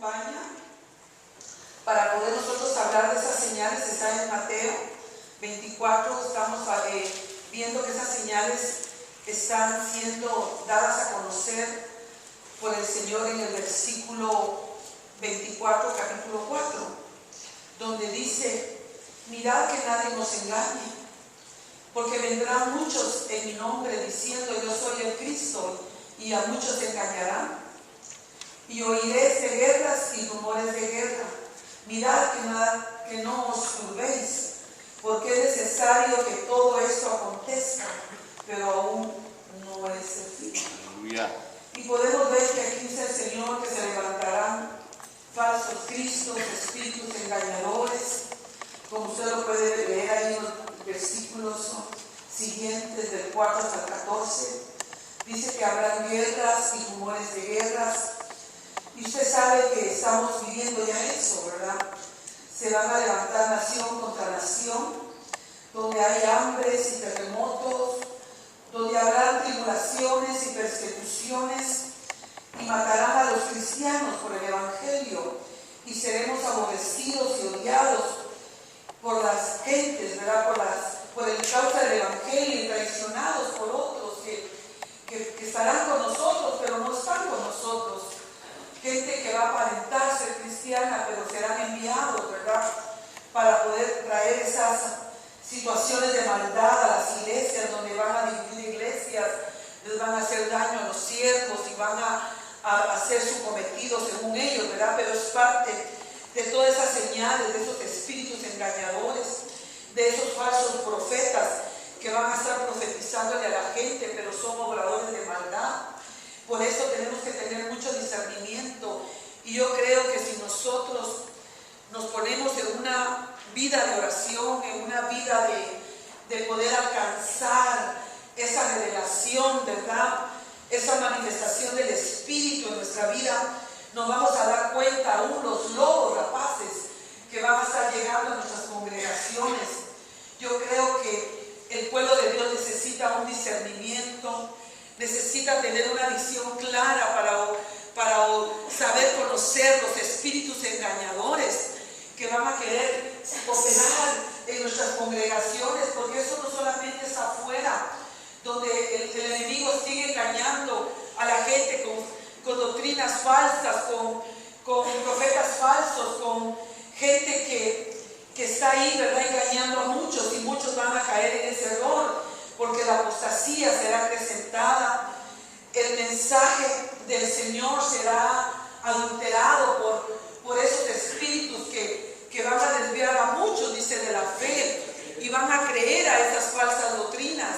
acompaña para poder nosotros hablar de esas señales. Está en Mateo 24, estamos viendo que esas señales están siendo dadas a conocer por el Señor en el versículo 24, capítulo 4, donde dice: mirad que nadie nos engañe, porque vendrán muchos en mi nombre diciendo yo soy el Cristo, y a muchos engañarán. Y oiréis de guerras y rumores de guerra. Mirad que no os turbéis, porque es necesario que todo esto acontezca, pero aún no es el fin. Aleluya. Y podemos ver que aquí dice el Señor que se levantarán falsos cristos, espíritus engañadores, como usted lo puede leer ahí en los versículos siguientes, del 4 hasta el 14. Dice que habrán guerras y rumores de guerras. Y usted sabe que estamos viviendo ya eso, ¿verdad? Se van a levantar nación contra nación, donde hay hambres y terremotos, donde habrán tribulaciones y persecuciones, y matarán a los cristianos por el Evangelio, y seremos aborrecidos y odiados por las gentes, ¿verdad? Por el causa del Evangelio, y traicionados por otros que estarán con nosotros, pero no están con nosotros. Gente que va a aparentar ser cristiana, pero serán enviados, ¿verdad? Para poder traer esas situaciones de maldad a las iglesias, donde van a dividir iglesias, les van a hacer daño a los siervos y van a hacer su cometido según ellos, ¿verdad? Pero es parte de todas esas señales, de esos espíritus engañadores, de esos falsos profetas que van a estar profetizándole a la gente, pero son obradores de maldad. Por eso tenemos que tener mucho discernimiento, y yo creo que si nosotros nos ponemos en una vida de oración, en una vida de poder alcanzar esa revelación, ¿verdad? Esa manifestación del Espíritu en nuestra vida, nos vamos a dar cuenta aún los lobos rapaces que van a estar llegando a nuestras congregaciones. Yo creo que el pueblo de Dios necesita un discernimiento, necesita tener una visión clara para saber conocer los espíritus engañadores que van a querer operar en nuestras congregaciones, porque eso no solamente es afuera, donde el enemigo sigue engañando a la gente con doctrinas falsas, con profetas falsos, con gente que está ahí, ¿verdad?, engañando a muchos, y muchos van a caer en ese error, porque la apostasía será acrecentada, el mensaje del Señor será adulterado por esos espíritus que van a desviar a muchos, dice, de la fe, y van a creer a esas falsas doctrinas.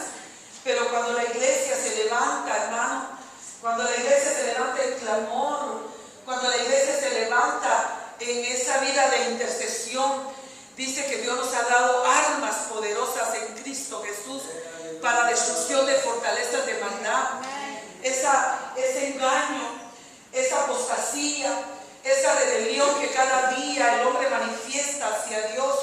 Pero cuando la iglesia se levanta, hermano, cuando la iglesia se levanta en clamor, cuando la iglesia se levanta en esa vida de intercesión, dice que Dios nos ha dado armas poderosas en Cristo Jesús para destrucción de fortalezas de maldad. Ese engaño, esa apostasía, esa rebelión que cada día el hombre manifiesta hacia Dios,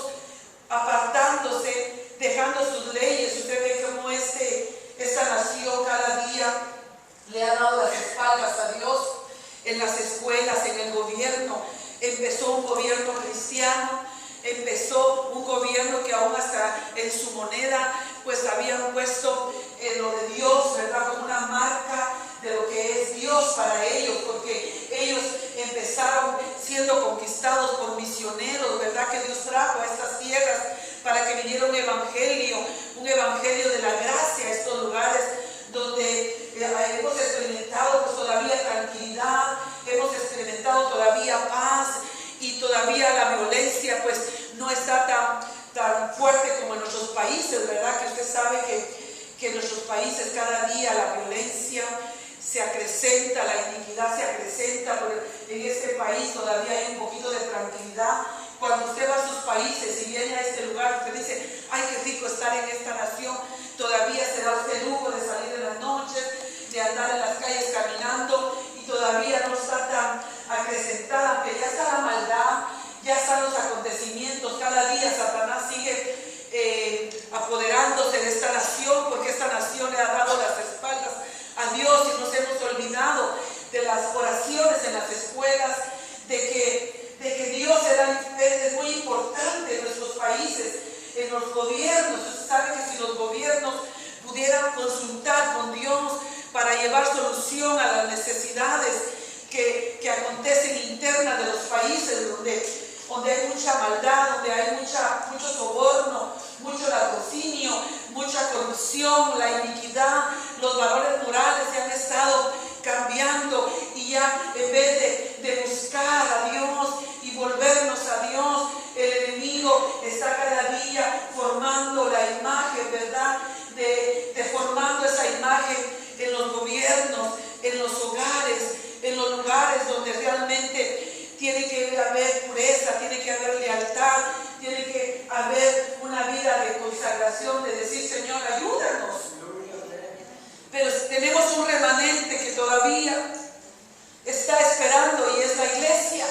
apartándose, dejando sus leyes. Usted ve cómo esta nación cada día le ha dado las espaldas a Dios. En las escuelas, en el gobierno, empezó un gobierno cristiano, empezó un gobierno que aún hasta en su moneda pues habían puesto lo de Dios, ¿verdad?, como una marca de lo que es Dios para ellos, porque ellos empezaron siendo conquistados por misioneros, ¿verdad?, que Dios trajo a estas tierras para que viniera un evangelio de la gracia a estos lugares donde hemos experimentado pues todavía tranquilidad, hemos experimentado todavía paz, y todavía la violencia pues no está tan fuerte como en nuestros países, ¿verdad? Que usted sabe que en nuestros países cada día la violencia se acrecenta, la iniquidad se acrecenta, pero en este país todavía hay un poquito de tranquilidad. Cuando usted va a sus países y viene a este lugar, usted dice: ay, qué rico estar en esta nación. Todavía se da usted lujo de salir en las noches, de andar en las calles caminando, y todavía no está tan acrecentada, aunque ya está la maldad, ya están los acontecimientos. Cada día Satanás sigue apoderándose de esta nación, porque esta nación le ha dado las espaldas a Dios, y nos hemos olvidado de las oraciones en las escuelas, de que mucho soborno, mucho latrocinio, mucha corrupción, la iniquidad, los valores morales se han estado cambiando, y ya en vez de buscar a Dios y volvernos a Dios, el enemigo está cada día formando la imagen, ¿verdad? Formando esa imagen en los gobiernos, en los hogares, en los lugares donde realmente tiene que haber pureza, tiene que haber lealtad, tiene que haber una vida de consagración, de decir, Señor, ayúdanos. Pero tenemos un remanente que todavía está esperando, y es la iglesia,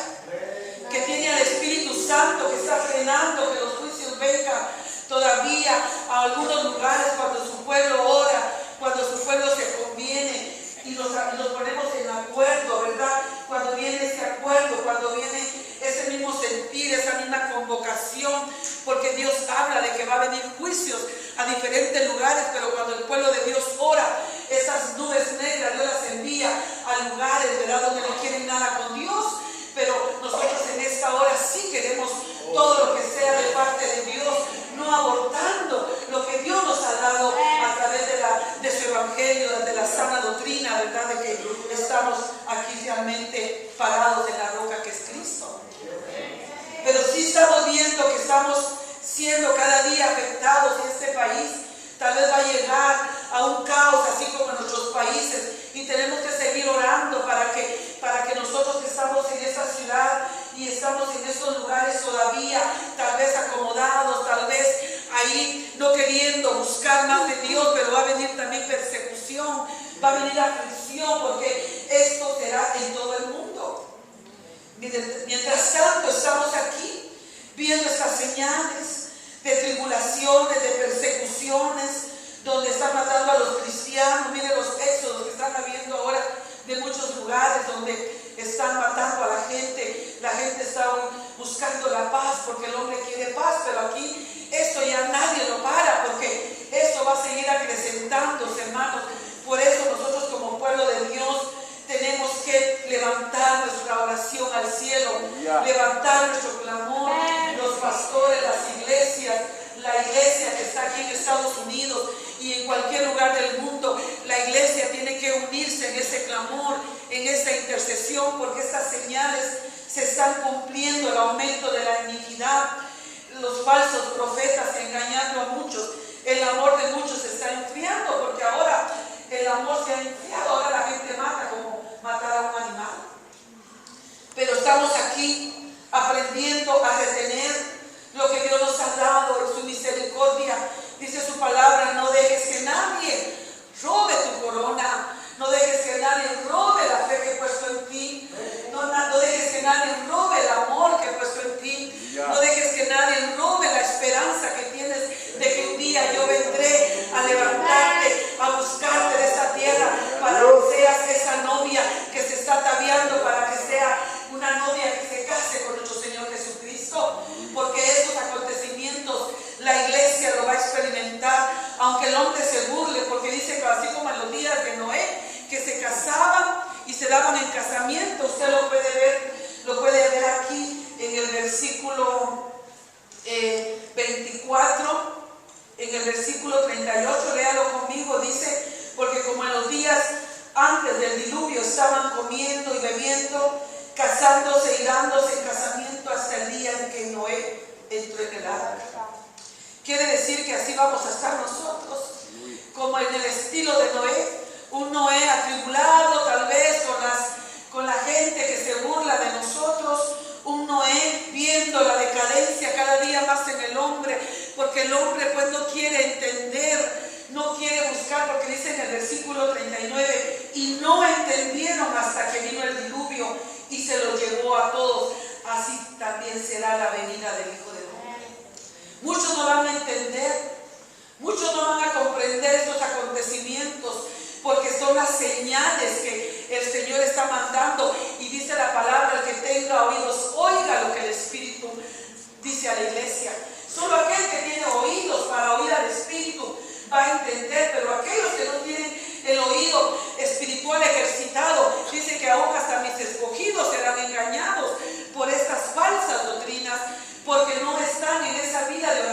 que tiene al Espíritu Santo, que está frenando que los juicios vengan todavía a algunos lugares cuando su pueblo ora, cuando su pueblo se conviene y los ponemos en acuerdo, ¿verdad? Cuando viene ese acuerdo, cuando viene ese mismo sentir, esa misma convocación, porque Dios habla de que va a venir juicios a diferentes lugares, pero cuando el pueblo de Dios ora, esas nubes negras Dios las envía a lugares, ¿verdad?, donde no quieren nada con Dios. Pero nosotros en esta hora sí queremos todo lo que sea de parte de Dios, no abortando lo que Dios nos ha dado a través de su evangelio, de la sana doctrina, ¿verdad?, de que estamos aquí realmente parados en la roca que es Cristo. Pero sí estamos viendo que estamos siendo cada día afectados, y este país tal vez va a llegar a un caos así como en nuestros países, y tenemos que seguir orando para que nosotros que estamos en esta ciudad y estamos en estos lugares todavía tal vez acomodados, tal vez ahí no queriendo buscar más de Dios, pero va a venir también persecución, va a venir aflicción, porque esto será en todo el mundo. Mientras tanto estamos aquí viendo estas señales de tribulaciones, de persecuciones, donde están matando a los cristianos. Miren los éxodos que están habiendo ahora de muchos lugares donde están matando a la gente está hoy buscando la paz, porque el hombre quiere paz, pero aquí esto ya nadie lo para, porque esto va a seguir acrecentándose, hermanos. Por eso nosotros como pueblo de Dios tenemos que levantar nuestra oración al cielo, levantar nuestro clamor. Los pastores, las iglesias, la iglesia que está aquí en Estados Unidos y en cualquier lugar del mundo, la iglesia tiene que unirse en ese clamor, en esta intercesión, porque estas señales se están cumpliendo, el aumento de la iniquidad, los falsos profetas engañando a muchos, el amor de muchos se está enfriando, porque ahora el amor se ha enfriado, ahora la gente mata como matar a un animal. Pero estamos aquí aprendiendo a retener lo que Dios nos ha dado en su misericordia. Dice su palabra, no dejes que nadie robe tu corona, no dejes que nadie robe la fe que he puesto en ti, no dejes que nadie robe el amor que he puesto en ti, no dejes que nadie robe la esperanza que tienes de que un día yo vendré a levantarte, a buscarte de esta tierra, para que seas esa novia que se está ataviando, para que sea una novia que se case con nuestro Señor Jesucristo, porque esos acontecimientos la iglesia lo va a experimentar, aunque el hombre se burle, porque dice que así como en los días de Noé, que se casaban y se daban en casamiento. Usted lo puede ver aquí en el versículo 24, en el versículo 38, léalo conmigo. Dice, porque como en los días antes del diluvio estaban comiendo y bebiendo, casándose y dándose en casamiento hasta el día en que Noé entró en el arca. Quiere decir que así vamos a estar nosotros, como en el estilo de Noé, un Noé atribulado tal vez con la gente que se burla de nosotros, un Noé viendo la decadencia cada día más en el hombre, porque el hombre pues no quiere entender, no quiere buscar, porque dice en el versículo 39, y no entendieron hasta que vino el diluvio y se lo llevó a todos. Así también será la venida del Hijo del Hombre. Muchos no van a entender, muchos no van a comprender estos acontecimientos, porque son las señales que el Señor está mandando. Y dice la palabra, el que tenga oídos, oiga lo que el Espíritu dice a la iglesia. Solo aquel que tiene oídos para oír al Espíritu va a entender, pero aquellos que no tienen el oído espiritual ejercitado, dice que aún hasta mis escogidos serán engañados por estas falsas doctrinas, porque no están en esa vida de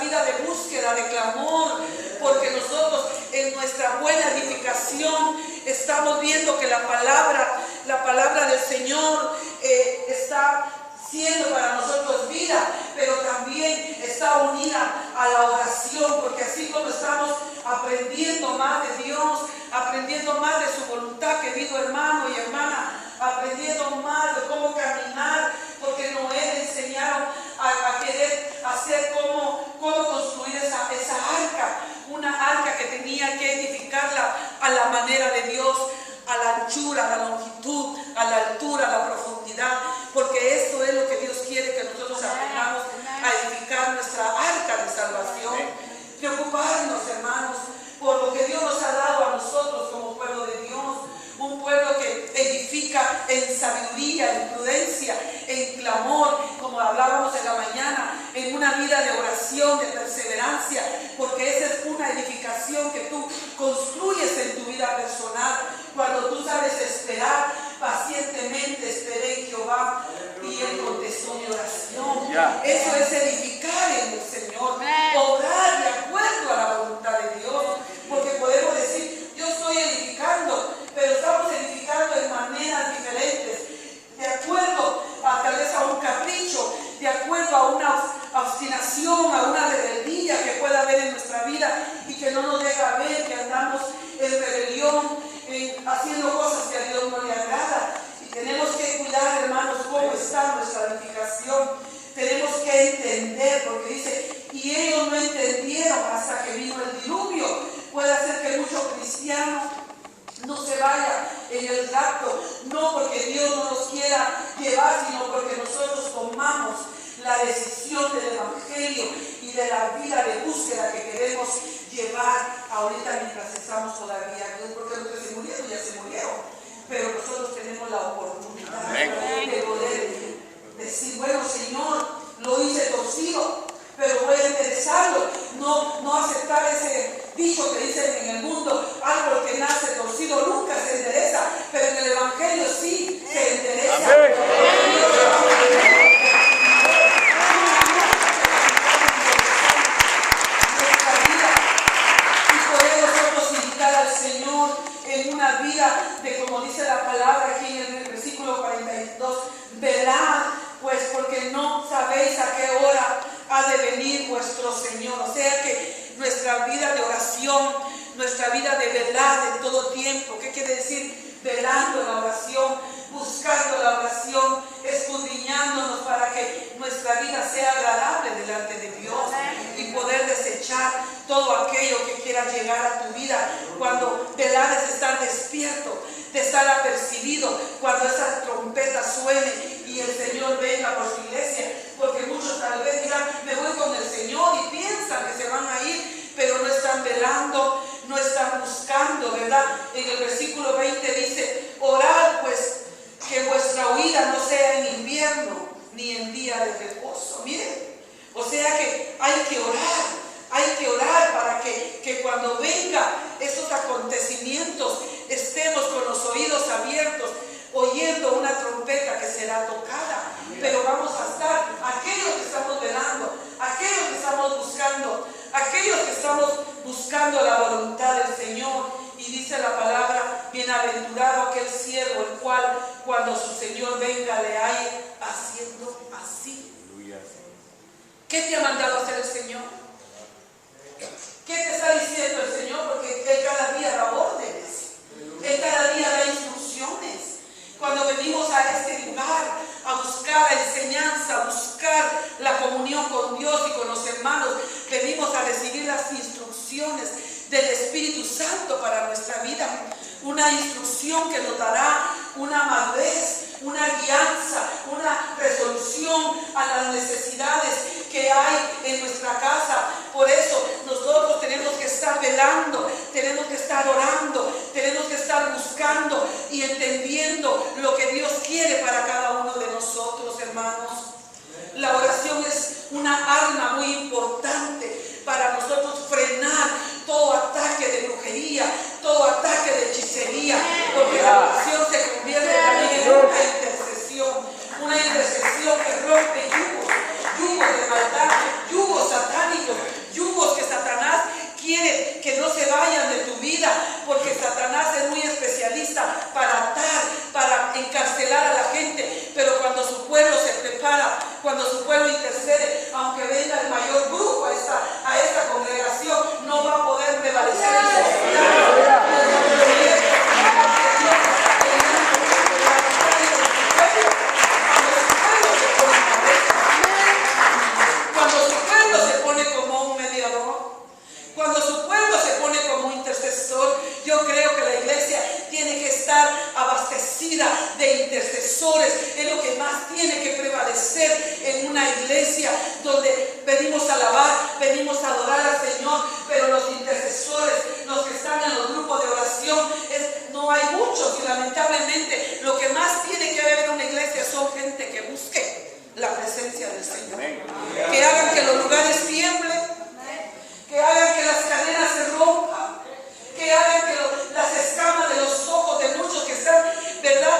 vida de búsqueda, de clamor, porque nosotros en nuestra buena edificación estamos viendo que la palabra del Señor está siendo para nosotros vida, pero también está unida a la oración, porque así como estamos aprendiendo más de Dios, aprendiendo más de su voluntad, querido hermano y hermana, aprendiendo más de cómo caminar, porque Noé le enseñaron a querer hacer cómo construir esa arca, una arca que tenía que edificarla a la manera de Dios, a la anchura, a la longitud, a la altura, a la profundidad, porque esto es lo que Dios quiere que nosotros aprendamos a edificar nuestra arca de salvación. Preocuparnos, hermanos, por lo que Dios nos ha dado a nosotros como pueblo de Dios, un pueblo que edifica en sabiduría, en prudencia, en clamor, como hablábamos en la mañana, en una vida de oración, de perseverancia, porque esa es una edificación que tú construyes en tu vida personal, cuando tú sabes esperar pacientemente, esperé en Jehová y Él contestó mi oración. Eso es edificar en el Señor, obrar de acuerdo a la voluntad de Dios, porque podemos decir, yo estoy edificando, pero estamos edificando de maneras diferentes, de acuerdo tal vez a un capricho, de acuerdo a una obstinación, a una rebeldía que pueda haber en nuestra vida y que no nos deja ver que andamos en rebelión, haciendo cosas que a Dios no le agrada. Y tenemos que cuidar, hermanos, cómo está nuestra edificación. Tenemos que entender, porque dice, y ellos no entendieron hasta que vino el diluvio. Puede ser que muchos cristianos no se vaya en el rapto, no porque Dios no nos quiera llevar, sino porque nosotros tomamos la decisión del Evangelio y de la vida de búsqueda que queremos llevar ahorita mientras estamos todavía aquí, porque los que se murieron ya se murieron, pero nosotros tenemos la oportunidad de poder decir, bueno, Señor, lo hice torcido, pero voy a enderezarlo, no aceptar ese dicho que dicen en el mundo, árbol que nace torcido nunca se endereza, pero en el Evangelio sí se endereza. En una vida de, como dice la palabra aquí en el versículo 42, velad, pues porque no sabéis a qué hora ha de venir vuestro Señor. O sea que nuestra vida de oración, nuestra vida de velar en todo tiempo, ¿qué quiere decir? Velando la oración, buscando la oración, escudriñándonos para que nuestra vida sea agradable delante de Dios y poder desechar todo aquello que quiera llegar a tu vida. Cuando velar es estar despierto, de estar apercibido, cuando esa trompeta suene y el Señor venga por su iglesia, porque muchos tal vez dirán, me voy con el Señor, y piensan que se van a ir, pero no están velando, no están buscando, ¿verdad? En el versículo 20 dice, orad pues que vuestra huida no sea en invierno ni en día de reposo. Miren, o sea que hay que orar para que cuando venga esos acontecimientos estemos con los oídos abiertos, oyendo una trompeta que será tocada. Pero vamos a estar, aquellos que estamos velando, aquellos que estamos buscando, aquellos que estamos buscando la voluntad del Señor. Y dice la palabra, bienaventurado aquel siervo, el cual cuando su Señor venga le halle haciendo así. ¿Qué te ha mandado a hacer el Señor? ¿Qué te está diciendo el Señor? Porque Él cada día da órdenes, Él cada día da instrucciones. Cuando venimos a este lugar a buscar la enseñanza, a buscar la comunión con Dios y con los hermanos, venimos a recibir las instrucciones del Espíritu Santo para nuestra vida, una instrucción que nos dará una madurez, una guianza, una resolución a las necesidades que hay en nuestra casa. Por eso nosotros tenemos que estar velando, tenemos que estar orando, tenemos que estar buscando y entendiendo lo que Dios quiere para cada uno de nosotros, hermanos. La oración es una arma muy importante para nosotros frenar todo ataque de brujería, todo ataque de hechicería, porque la oración se convierte también en una intercede, aunque venga el mayor grupo a esta congregación, no va a poder prevalecer el cuando su pueblo se pone como un mediador, cuando su pueblo se pone como un intercesor, yo creo que la iglesia tiene que estar abastecida de intercesores. Es lo que más tiene que prevalecer en una iglesia donde venimos a alabar, venimos a adorar al Señor, pero los intercesores, los que están en los grupos de oración, no hay muchos, y lamentablemente lo que más tiene que haber en una iglesia son gente que busque la presencia del Señor, que hagan que los lugares tiemblen, que hagan que las cadenas se rompan, que hagan que las escamas de los ojos de muchos que están, ¿verdad?,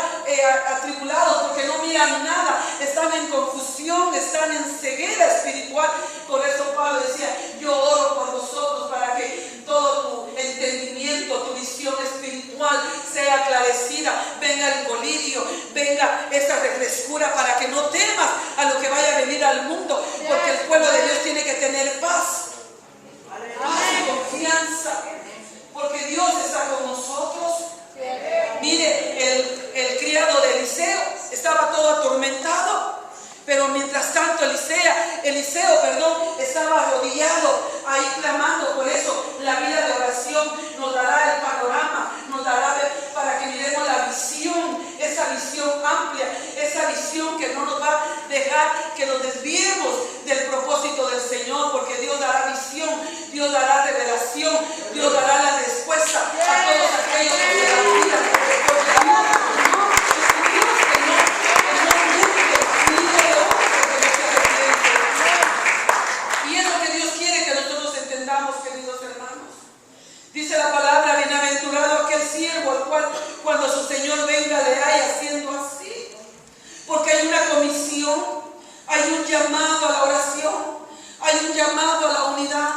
atribulados porque no miran nada, están en confusión, están en ceguera espiritual. Por eso Pablo decía: yo oro por vosotros para que todo tu entendimiento, tu visión espiritual sea aclarecida, venga el colirio, venga esa refrescura, para que no temas a lo que vaya a venir al mundo, porque el pueblo de Dios tiene que tener paz y confianza, porque Dios está con nosotros. Mire, el criado de Eliseo estaba todo atormentado, pero mientras tanto Eliseo estaba arrodillado ahí clamando. Por eso la vida de oración nos dará el panorama, nos dará para que miremos la visión, esa visión amplia, esa visión que no nos va a dejar que nos desviemos del propósito del Señor, porque Dios dará visión, Dios dará revelación, Dios dará la respuesta a todos aquellos que se la pidan. Queridos hermanos, dice la palabra: bienaventurado aquel siervo al cual cuando su Señor venga le haya haciendo así, porque hay una comisión, hay un llamado a la oración, hay un llamado a la unidad,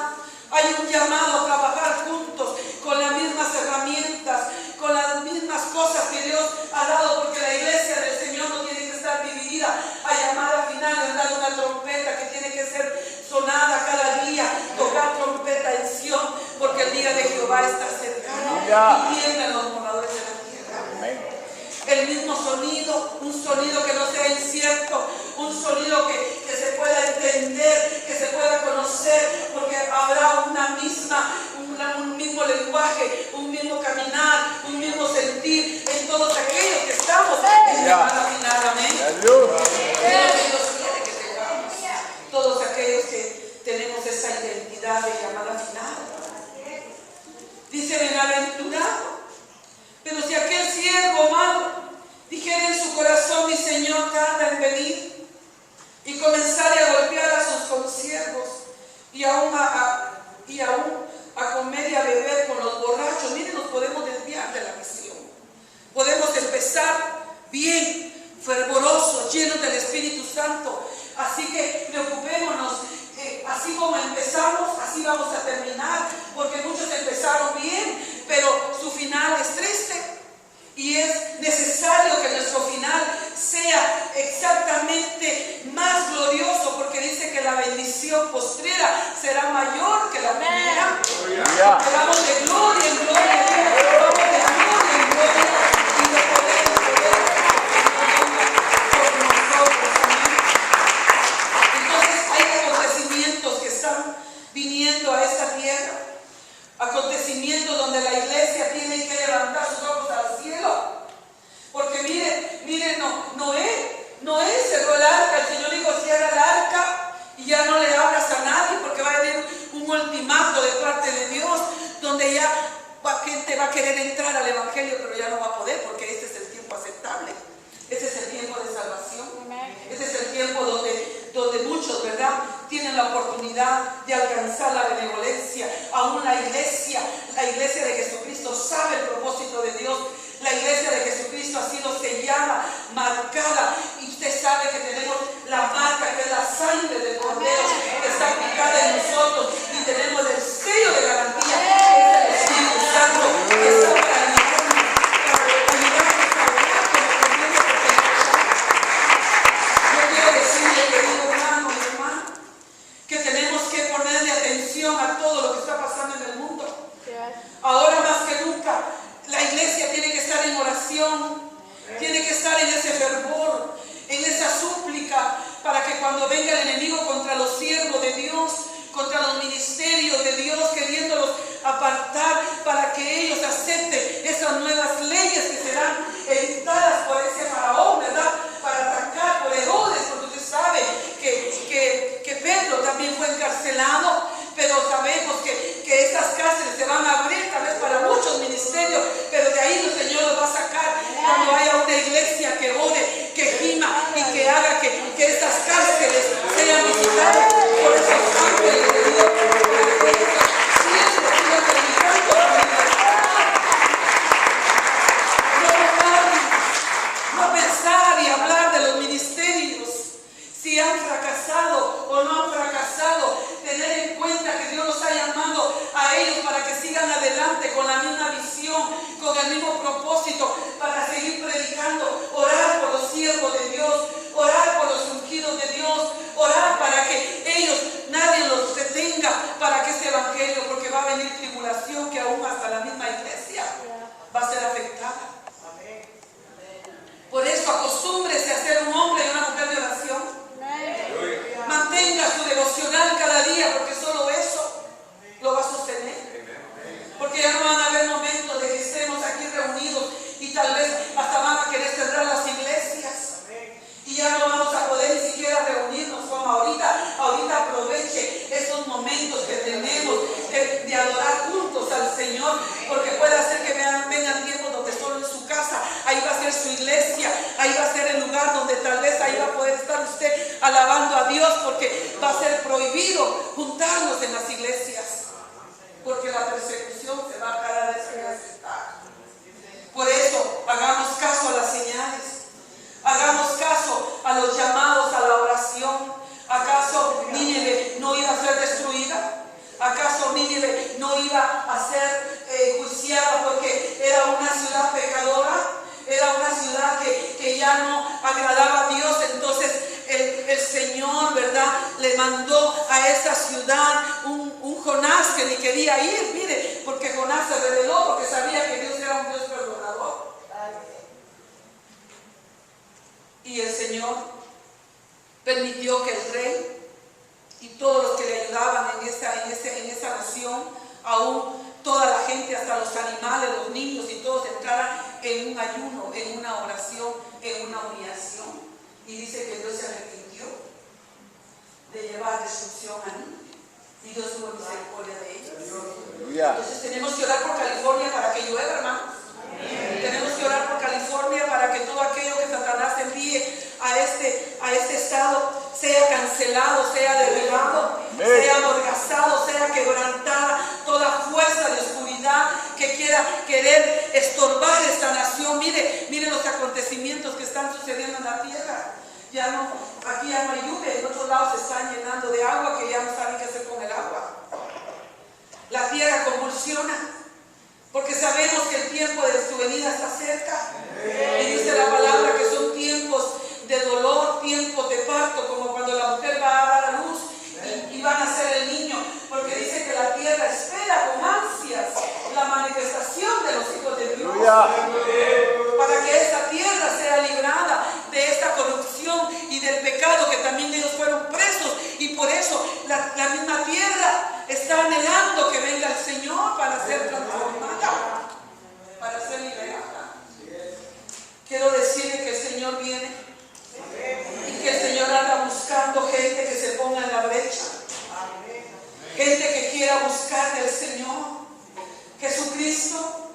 hay un llamado a trabajar juntos con las mismas herramientas, con las mismas cosas que Dios ha dado, porque la iglesia del Señor no tiene que estar dividida a llamada final, andar una trompeta que tiene que ser sonada cada día, tocar trompeta en Sión, porque el día de Jehová está cercano y tiemblan los moradores de la tierra. El mismo sonido, un sonido que no sea incierto, un sonido que se pueda entender, que se pueda conocer, porque habrá un mismo lenguaje, un mismo caminar, un mismo sentir en todos aquellos que estamos en llamada final. Amén. Todos aquellos que tenemos esa identidad de llamada final. Dice: bienaventurado. Pero si aquel siervo malo dijera en su corazón: mi Señor tarda en venir, y comenzare a golpear a sus consiervos y aún a comer y a beber con los borrachos. Miren, nos podemos desviar de la visión. Podemos empezar bien, fervorosos, llenos del Espíritu Santo. Así que preocupémonos, así como empezamos, así vamos a terminar, porque muchos empezaron bien, pero su final es triste. Y es necesario que nuestro final sea exactamente más glorioso, porque dice que la bendición postrera será mayor que la primera. Porque vamos de gloria en gloria, vamos de gloria en gloria, y de poder en poder por nosotros. Entonces hay acontecimientos que están viniendo a esta tierra, acontecimientos donde la iglesia tiene que levantar sus ojos al cielo, porque miren, Noé cerró el arca. El Señor dijo: cierra el arca y ya no le hablas a nadie, porque va a venir un ultimato de parte de Dios, donde ya gente va a querer entrar al evangelio, pero ya no va a poder, porque este es el tiempo aceptable, este es el tiempo de salvación. Este es el tiempo donde muchos, ¿verdad?, tienen la oportunidad de alcanzar la benevolencia. Aún la iglesia de Jesucristo sabe el propósito de Dios. La iglesia de Jesucristo ha sido sellada, marcada, y usted sabe que tenemos la marca, que es la sangre del Cordero, que está aplicada en nosotros, y tenemos el sello de garantía, que es el Espíritu Santo, que está para ayudarnos a orar como conviene, porque yo quiero decirle, querido hermano y hermana, va a ser prohibido juntarnos en las iglesias, porque la persecución se va a cada vez acrecentar. Por eso, hagamos caso a las señales, hagamos caso a los llamados a la oración. ¿Acaso Nínive no iba a ser destruida? ¿Acaso Nínive no iba a ser juiciada porque era una ciudad pecadora? Era una ciudad que ya no agradaba a Dios. Entonces el Señor, ¿verdad?, le mandó a esa ciudad un Jonás que ni quería ir. Mire, porque Jonás se rebeló porque sabía que Dios era un Dios perdonador. Y el Señor permitió que el rey y todos los que le ayudaban en esa nación, aún toda la gente, hasta los animales, los niños y todos entraran en un ayuno, en una oración, en una humillación. Y dice que Dios se arrepintió de llevar destrucción a Nínive. Y Dios tuvo misericordia de ellos. Entonces tenemos que orar por California para que llueva, hermanos. Tenemos que orar por California para que todo aquello que Satanás envíe a este estado sea cancelado, sea derribado, sea amorgazado, sea quebrantada toda fuerza de oscuridad que quiera querer estorbar esta nación. Mire los acontecimientos que están sucediendo en la tierra. Aquí ya no hay lluvia, en otros lados se están llenando de agua que ya no saben qué hacer con el agua. La tierra convulsiona, porque sabemos que el tiempo de su venida está cerca. Y dice la palabra que son tiempos de dolor, tiempos de parto, como cuando la mujer va a dar a luz y va a nacer el niño, porque dice que la tierra espera con ansias la manifestación de los hijos de Dios, para que esta tierra sea librada de esta corrupción y del pecado, que también ellos fueron presos, y por eso la misma tierra está anhelando que venga el Señor para ser transformada, para ser liberada. Quiero decirle que el Señor viene y que el Señor anda buscando gente que se ponga en la brecha, gente que quiera buscar del Señor. Jesucristo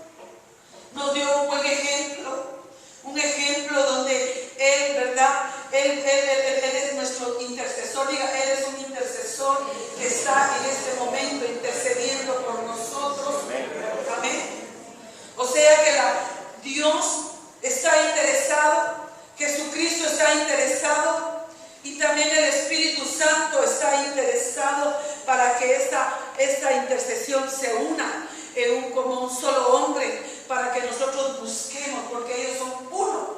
nos dio un buen ejemplo, un ejemplo donde Él, ¿verdad? Él es nuestro intercesor. Diga, Él es un intercesor que está en este momento intercediendo por nosotros. Amén. O sea que Dios está interesado, Jesucristo está interesado, y también el Espíritu Santo está interesado para que esta intercesión se una como un solo hombre, para que nosotros busquemos, porque ellos son uno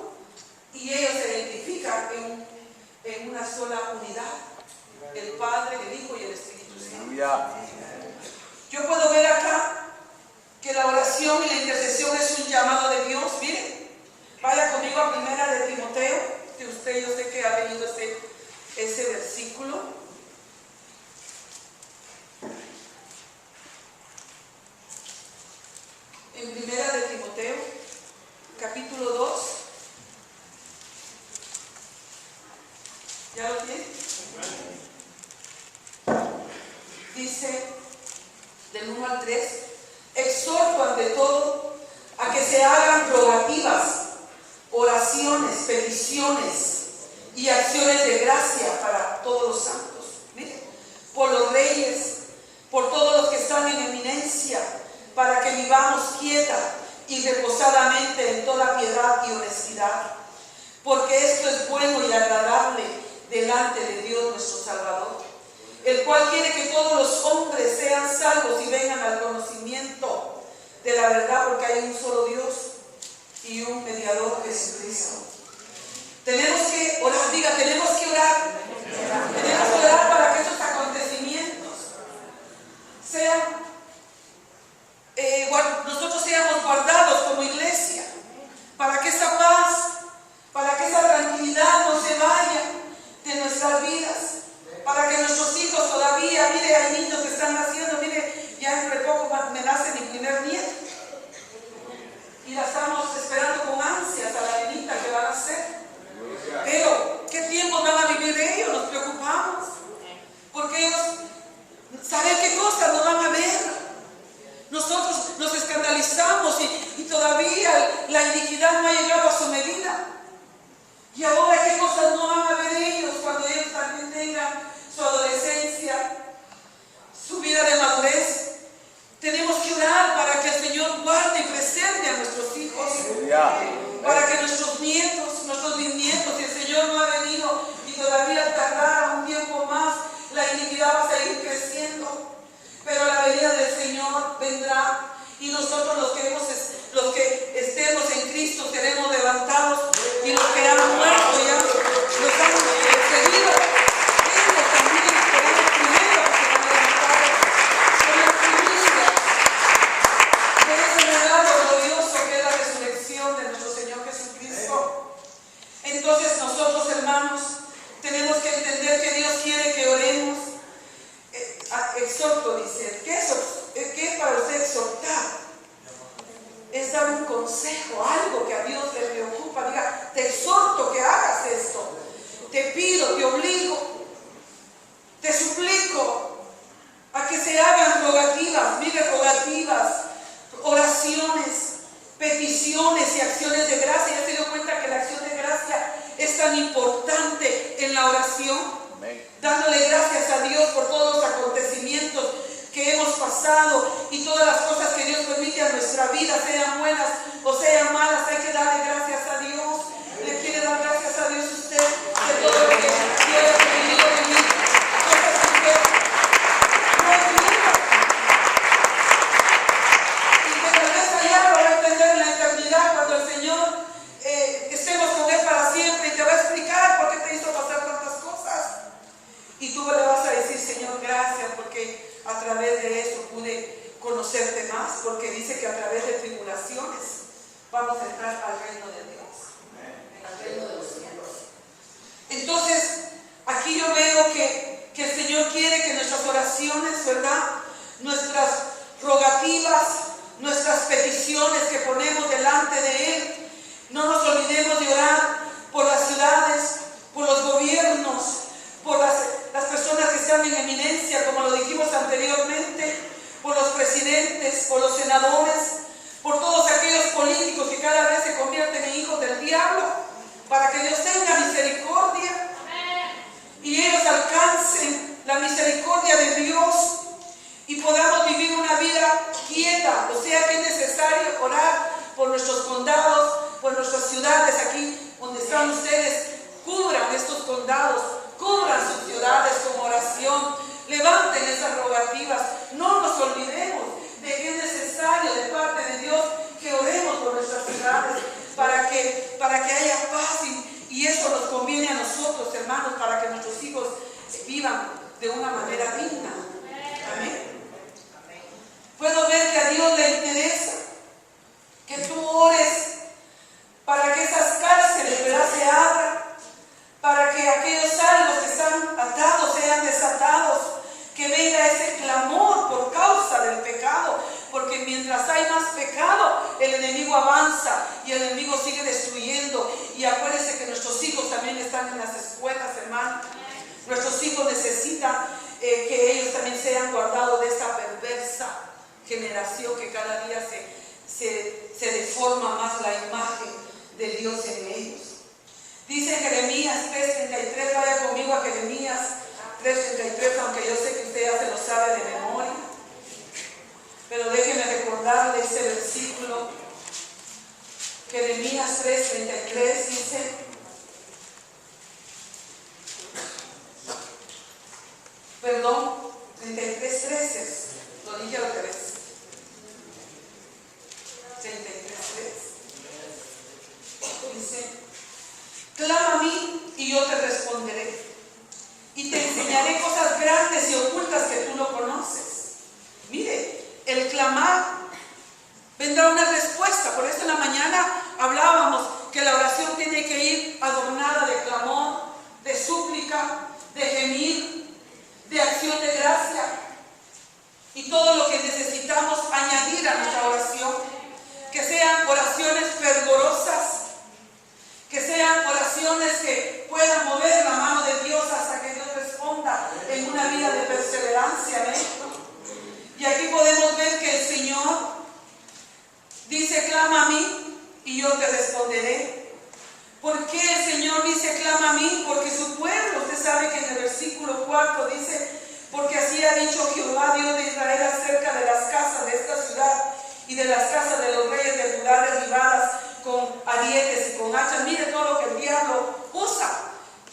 y ellos se identifican en una sola unidad: el Padre, el Hijo y el Espíritu Santo. Yo puedo ver acá que la oración y la intercesión es un llamado de Dios. Miren, vaya conmigo a 1 de Timoteo, que usted, yo sé que ha leído ese versículo. En 1 de Timoteo, capítulo 2. ¿Ya lo tiene? Dice, del 1 al 3, exhorto ante todo a que se hagan rogativas, oraciones, peticiones y acciones de gracia para todos los santos. Miren, por los reyes, por todos los que están en eminencia, para que vivamos quieta y reposadamente en toda piedad y honestidad, porque esto es bueno y agradable delante de Dios nuestro Salvador, el cual quiere que todos los hombres sean salvos y vengan al conocimiento de la verdad, porque hay un solo Dios y un mediador, Jesucristo. Tenemos que orar, diga, tenemos que orar. Tenemos que orar para que estos acontecimientos sean nosotros seamos guardados como iglesia, para que esa paz, para que esa tranquilidad no se vaya de nuestras vidas, para que nuestros hijos todavía, mire, hay niños que están naciendo, mire, ya entre poco me nace mi primer nieto y la estamos esperando con ansias a la niñita que van a nacer. Pero ¿qué tiempo van a vivir ellos? Nos preocupamos. vendrá y nosotros los que estemos en Cristo seremos levantados, y los que han muerto ya los han seguido. Ellos también serán los primeros que serán levantados con la primicia de ese regalo glorioso que es la resurrección de nuestro Señor Jesucristo. Entonces nosotros, hermanos, tenemos que entender que Dios quiere que oremos. Exhorto, dice. ¿Qué es para usted exhortar? Es dar un consejo, algo que a Dios le preocupa. Diga, te exhorto que hagas esto. Te pido, te obligo, te suplico a que se hagan rogativas, mire, rogativas, oraciones, peticiones y acciones de gracia. ¿Ya se dio cuenta que la acción de gracia es tan importante en la oración? Dándole gracias a Dios por todos los acontecimientos que hemos pasado y todas las cosas que Dios permite a nuestra vida, sean buenas o sean malas. Hay que darle gracias a Dios. ¿Le quiere dar gracias a Dios usted de todo lo que Dios ha permitido vivir? Cosas que usted no entiende y que tal vez allá lo va a entender en la eternidad, cuando el Señor estemos con Él para siempre, y te va a explicar por qué te hizo pasar tantas cosas. Y tú le vas a decir, Señor, gracias, porque a través de eso pude conocerte más, porque dice que a través de tribulaciones vamos a entrar al reino de Dios, al reino de los cielos. Entonces, aquí yo veo que el Señor quiere que nuestras oraciones, ¿verdad?, nuestras rogativas, nuestras peticiones que ponemos delante de Él, no nos olvidemos de orar por las ciudades, por los gobiernos, por las personas que están en eminencia, como lo dijimos anteriormente, por los presidentes, por los senadores, por todos aquellos políticos que cada vez se convierten en hijos del diablo, para que Dios tenga misericordia y ellos alcancen la misericordia de Dios y podamos vivir una vida quieta. O sea que es necesario orar por nuestros condados, por nuestras ciudades. Aquí donde están ustedes, cubran estos condados, cubran sus ciudades con oración, levanten esas rogativas. No nos olvidemos de que es necesario de parte de Dios que oremos por nuestras ciudades para que haya paz, y eso nos conviene a nosotros, hermanos, para que nuestros hijos vivan de una manera digna. Amén. Puedo ver que a Dios le interesa que tú ores para que esas cárceles, ¿verdad?, se abran, para que aquellos salvos que están atados sean desatados, que venga ese clamor por causa del pecado, porque mientras hay más pecado, el enemigo avanza y el enemigo sigue destruyendo. Y acuérdense que nuestros hijos también están en las escuelas, hermano. Nuestros hijos necesitan que ellos también sean guardados de esta perversa generación que cada día se deforma más la imagen de Dios en ellos. Dice Jeremías 3:33, vaya conmigo a Jeremías 3:33, aunque yo sé que usted ya se lo sabe de memoria, pero déjenme recordarle ese versículo. Jeremías 3:33 dice: perdón, 33:13, lo dije al revés. 33:3 dice: clama a mí y yo te responderé, y te enseñaré cosas grandes y ocultas que tú no conoces. Mire, el clamar vendrá una respuesta. Por eso en la mañana hablábamos que la oración tiene que ir adornada de clamor, de súplica, de gemir, de acción de gracia y todo lo que necesitamos añadir a nuestra oración. Que sean oraciones fervorosas, que sean oraciones que puedan mover la mano de Dios hasta que Dios responda en una vida de perseverancia. ¿Ven? Y aquí podemos ver que el Señor dice: clama a mí y yo te responderé. ¿Por qué el Señor dice clama a mí? Porque su pueblo, usted sabe que en el versículo 4 dice: porque así ha dicho Jehová Dios de Israel acerca de las casas de esta ciudad y de las casas de los reyes de Judá derribadas con arietes y con hachas. Mire todo lo que el diablo usa.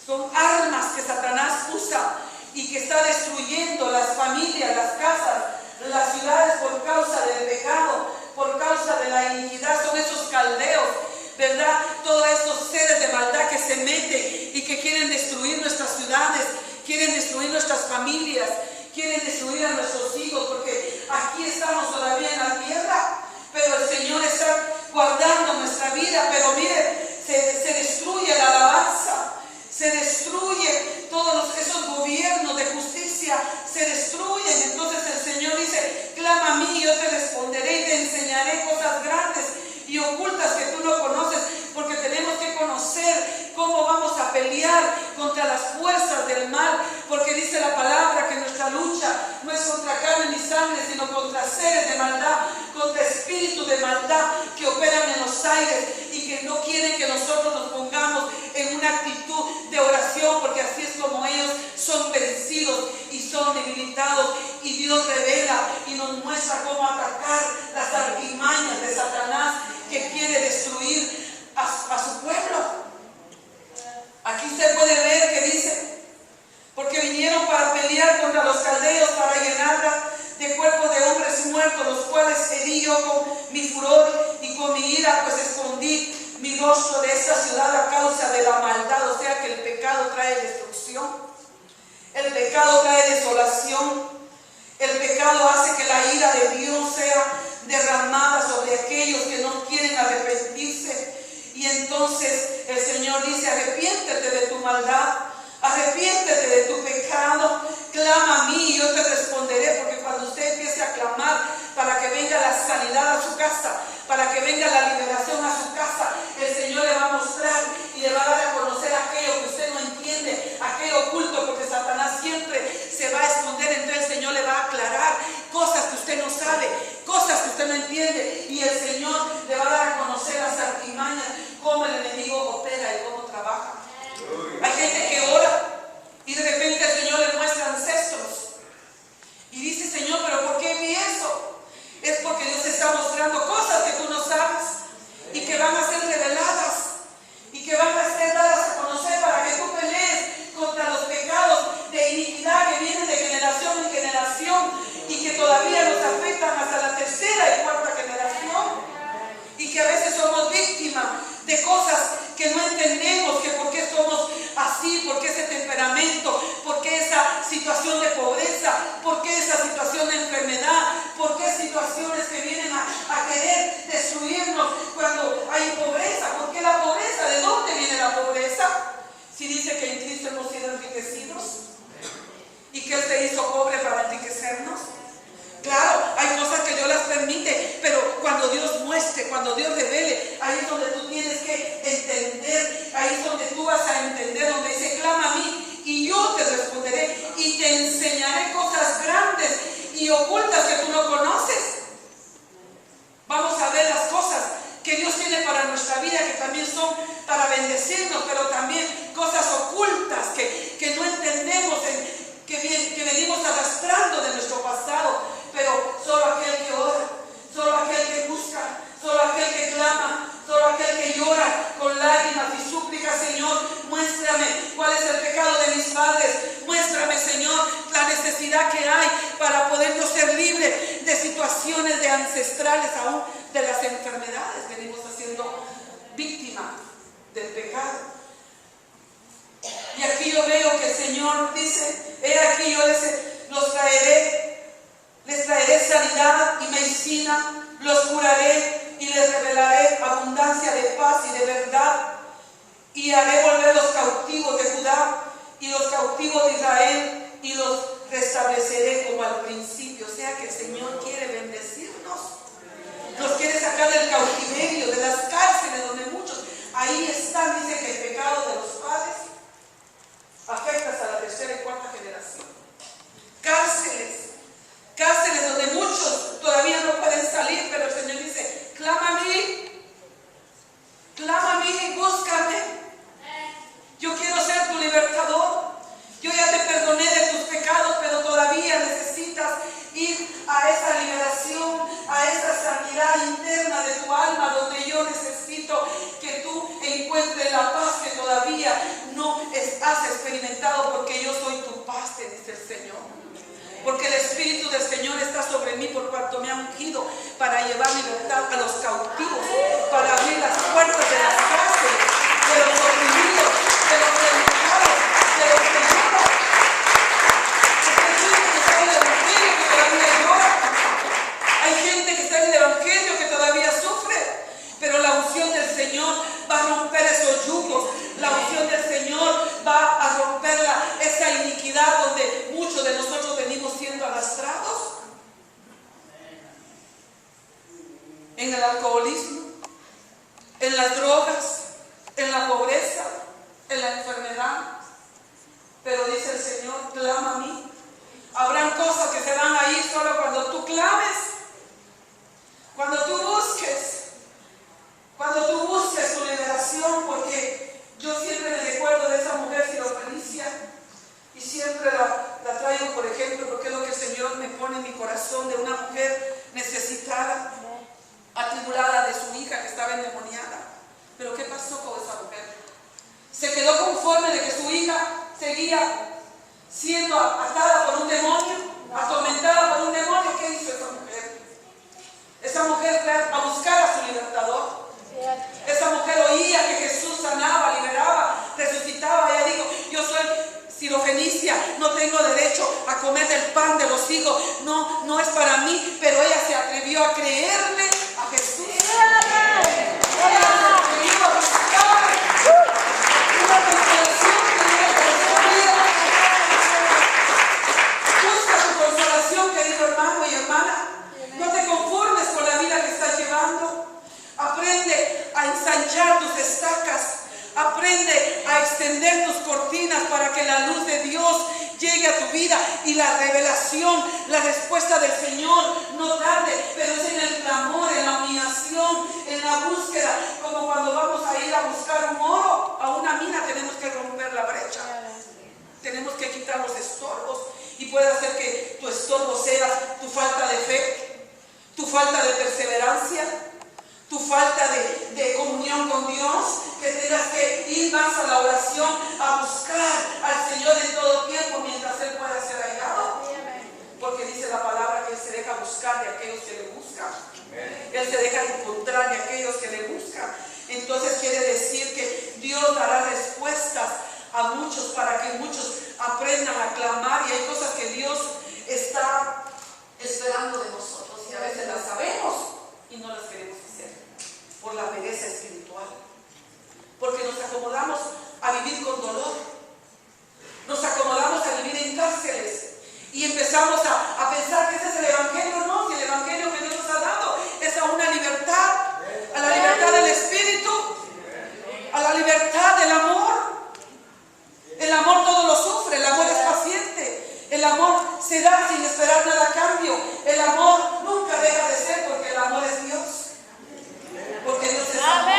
Son armas que Satanás usa y que está destruyendo las familias, las casas, las ciudades por causa causa del pecado, por causa de la iniquidad. Son esos caldeos, ¿verdad? Todos esos seres de maldad que se meten y que quieren destruir nuestras ciudades, quieren destruir nuestras familias, quieren destruir a nuestros hijos, porque aquí estamos todavía en la tierra, pero el Señor está guardando nuestra vida. Pero mire, se destruye la alabanza, se destruye todos esos gobiernos de justicia, se destruyen. Entonces el Señor dice: clama a mí y yo te responderé y te enseñaré cosas grandes y ocultas que tú no conoces, porque tenemos que conocer cómo vamos a pelear contra las fuerzas del mal, porque dice la palabra que nuestra lucha no es contra carne ni sangre, sino contra seres de maldad, contra espíritus de maldad que operan en los aires y que no quieren que nosotros nos pongamos en una actitud de oración, porque así es como ellos son vencidos y son debilitados, y Dios revela y nos muestra cómo atacar las artimañas de Satanás que quiere destruir a su pueblo. Aquí usted puede ver que dice: porque vinieron para pelear contra los caldeos, para llenarla de cuerpos de hombres muertos, los cuales herí yo con mi furor y con mi ira, pues escondí mi rostro de esta ciudad a causa de la maldad. O sea que el pecado trae destrucción, el pecado trae desolación, el pecado hace que la ira de Dios sea derramada sobre aquellos que no quieren arrepentirse. Y entonces el Señor dice: arrepiéntete de tu maldad, arrepiéntete de tu pecado, clama a mí y yo te responderé. Porque cuando usted empiece a clamar para que venga la sanidad a su casa, para que venga la liberación a su casa, el Señor le va a mostrar y le va a dar a conocer aquello que usted no entiende, aquello oculto, porque Satanás siempre se va a esconder. Entonces el Señor le va a aclarar cosas que usted no sabe, cosas que usted no entiende, y el Señor le va a dar a conocer las artimañas, cómo el enemigo opera y cómo trabaja. Hay gente que ora y de repente el Señor le muestra ancestros y dice: Señor, ¿pero por qué vi eso? Es porque Dios está mostrando cosas que tú no sabes y que van a ser reveladas y que van a ser dadas a conocer, para que tú pelees contra los pecados de iniquidad que vienen de generación en generación y que todavía nos afectan hasta la tercera y cuarta generación, y que a veces somos víctimas de cosas que no entendemos, que por qué somos así, por qué ese temperamento, por qué esa situación de pobreza, por qué esa situación de enfermedad, por qué situaciones que vienen a querer destruirnos cuando hay pobreza. ¿Por qué la pobreza? ¿De dónde viene la pobreza? Si dice que en Cristo hemos sido enriquecidos y que Él te hizo pobre para enriquecernos. Claro, hay cosas que Dios las permite, pero cuando Dios muestre, cuando Dios revele, ahí es donde tú tienes que entender, ahí es donde tú vas a entender, donde dice: clama a mí y yo te responderé y te enseñaré cosas grandes y ocultas que tú no conoces. Vamos a ver las cosas que Dios tiene para nuestra vida, que también son para bendecirnos, pero también cosas ocultas que no entendemos, que venimos arrastrando de nuestro pasado. Pero solo aquel que ora, solo aquel que busca, solo aquel que clama, solo aquel que llora con lágrimas y súplica: Señor, muéstrame cuál es el pecado de mis padres, muéstrame, Señor, la necesidad que hay para podernos ser libres de situaciones de ancestrales, aún de las enfermedades. Venimos siendo víctimas del pecado. Y aquí yo veo que el Señor dice: he aquí yo les traeré sanidad y medicina, los curaré y les revelaré abundancia de paz y de verdad, y haré volver los cautivos de Judá y los cautivos de Israel, y los restableceré como al principio. O sea que el Señor quiere bendecirnos, nos quiere sacar del cautiverio, de las cárceles donde muchos ahí están. Dice que el pecado de los padres afecta hasta la tercera y cuarta generación. Cárceles donde muchos todavía no pueden salir, pero el Señor dice: clama a mí, búscame. Yo quiero ser tu libertador. Yo ya te perdoné de tus pecados, pero todavía necesitas ir a esa liberación, a esa sanidad interna de tu alma, donde yo necesito que tú encuentres la paz el alcoholismo, en las drogas, en la pobreza, en la enfermedad. Pero dice el Señor, clama a mí. Habrán cosas que se van a ir solo cuando tú clames, cuando tú busques tu liberación, porque yo siempre me recuerdo de esa mujer sirofenicia y siempre la traigo, por ejemplo, porque es lo que el Señor me pone en mi corazón, de una mujer necesitada, atribulada de su hija que estaba endemoniada. Pero ¿qué pasó con esa mujer? Se quedó conforme de que su hija seguía siendo atada por un demonio, atormentada por un demonio. ¿Qué hizo esa mujer? Esa mujer fue a buscar a su libertador. Esa mujer oía que Jesús sanaba, liberaba, resucitaba. Ella dijo, yo soy sirofenicia, no tengo derecho a comer del pan de los higos, no es para mí. Pero ella se atrevió a creerle a Jesús. Ella se atrevió a buscar una consolación que ella recibía. Busca tu consolación, querido hermano y hermana. No te conformes con la vida que estás llevando. Aprende a ensanchar tus estacas. Aprende a extender tus cortinas para que la luz de Dios llegue a tu vida y la revelación, la respuesta del Señor no tarde, pero es en el clamor, en la humillación, en la búsqueda. Como cuando vamos a ir a buscar un oro a una mina, tenemos que romper la brecha. Tenemos que quitar los estorbos, y puede hacer que tu estorbo sea tu falta de fe, tu falta de perseverancia, tu falta de comunión con Dios, que tengas que ir más a la oración, a buscar al Señor en todo tiempo mientras Él pueda ser hallado. Porque dice la palabra que Él se deja buscar de aquellos que le buscan. Él se deja encontrar de aquellos que le buscan. Entonces quiere decir que Dios dará respuestas a muchos para que muchos aprendan a clamar, y hay cosas que Dios está esperando de nosotros y a veces las sabemos y no las queremos hacer por la pereza espiritual, porque nos acomodamos a vivir con dolor, nos acomodamos a vivir en cárceles y empezamos a pensar que ese es el evangelio. No, si el evangelio que Dios nos ha dado es a una libertad, a la libertad del espíritu, a la libertad del amor. El amor todo lo sufre, el amor es paciente, el amor se da sin esperar nada a cambio, el amor nunca deja de ser, porque el amor es Dios, porque Dios es amor,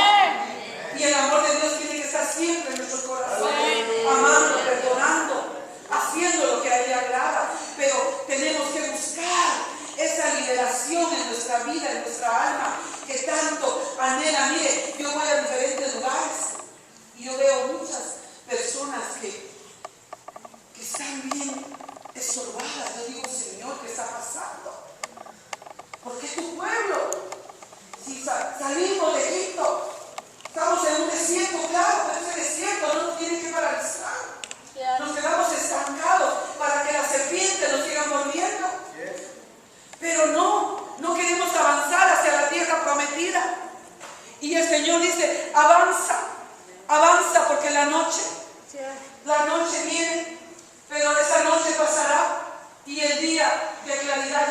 y el amor de Dios tiene que estar siempre en nuestros corazones, amando, perdonando, haciendo lo que a Él le agrada. Pero tenemos que buscar esa liberación en nuestra vida, en nuestra alma, que tanto anhela. Mire, yo voy a diferentes lugares y yo veo muchas personas que están bien estorbadas. Yo digo, Señor, ¿qué está pasando? ¿Por qué tu pueblo? Si salimos de Egipto, estamos en un desierto, claro, pero ese desierto no nos tiene que paralizar. Nos quedamos estancados para que la serpiente nos siga mordiendo. Pero no queremos avanzar hacia la tierra prometida. Y el Señor dice, avanza, porque la noche viene, pero esa noche pasará y el día de claridad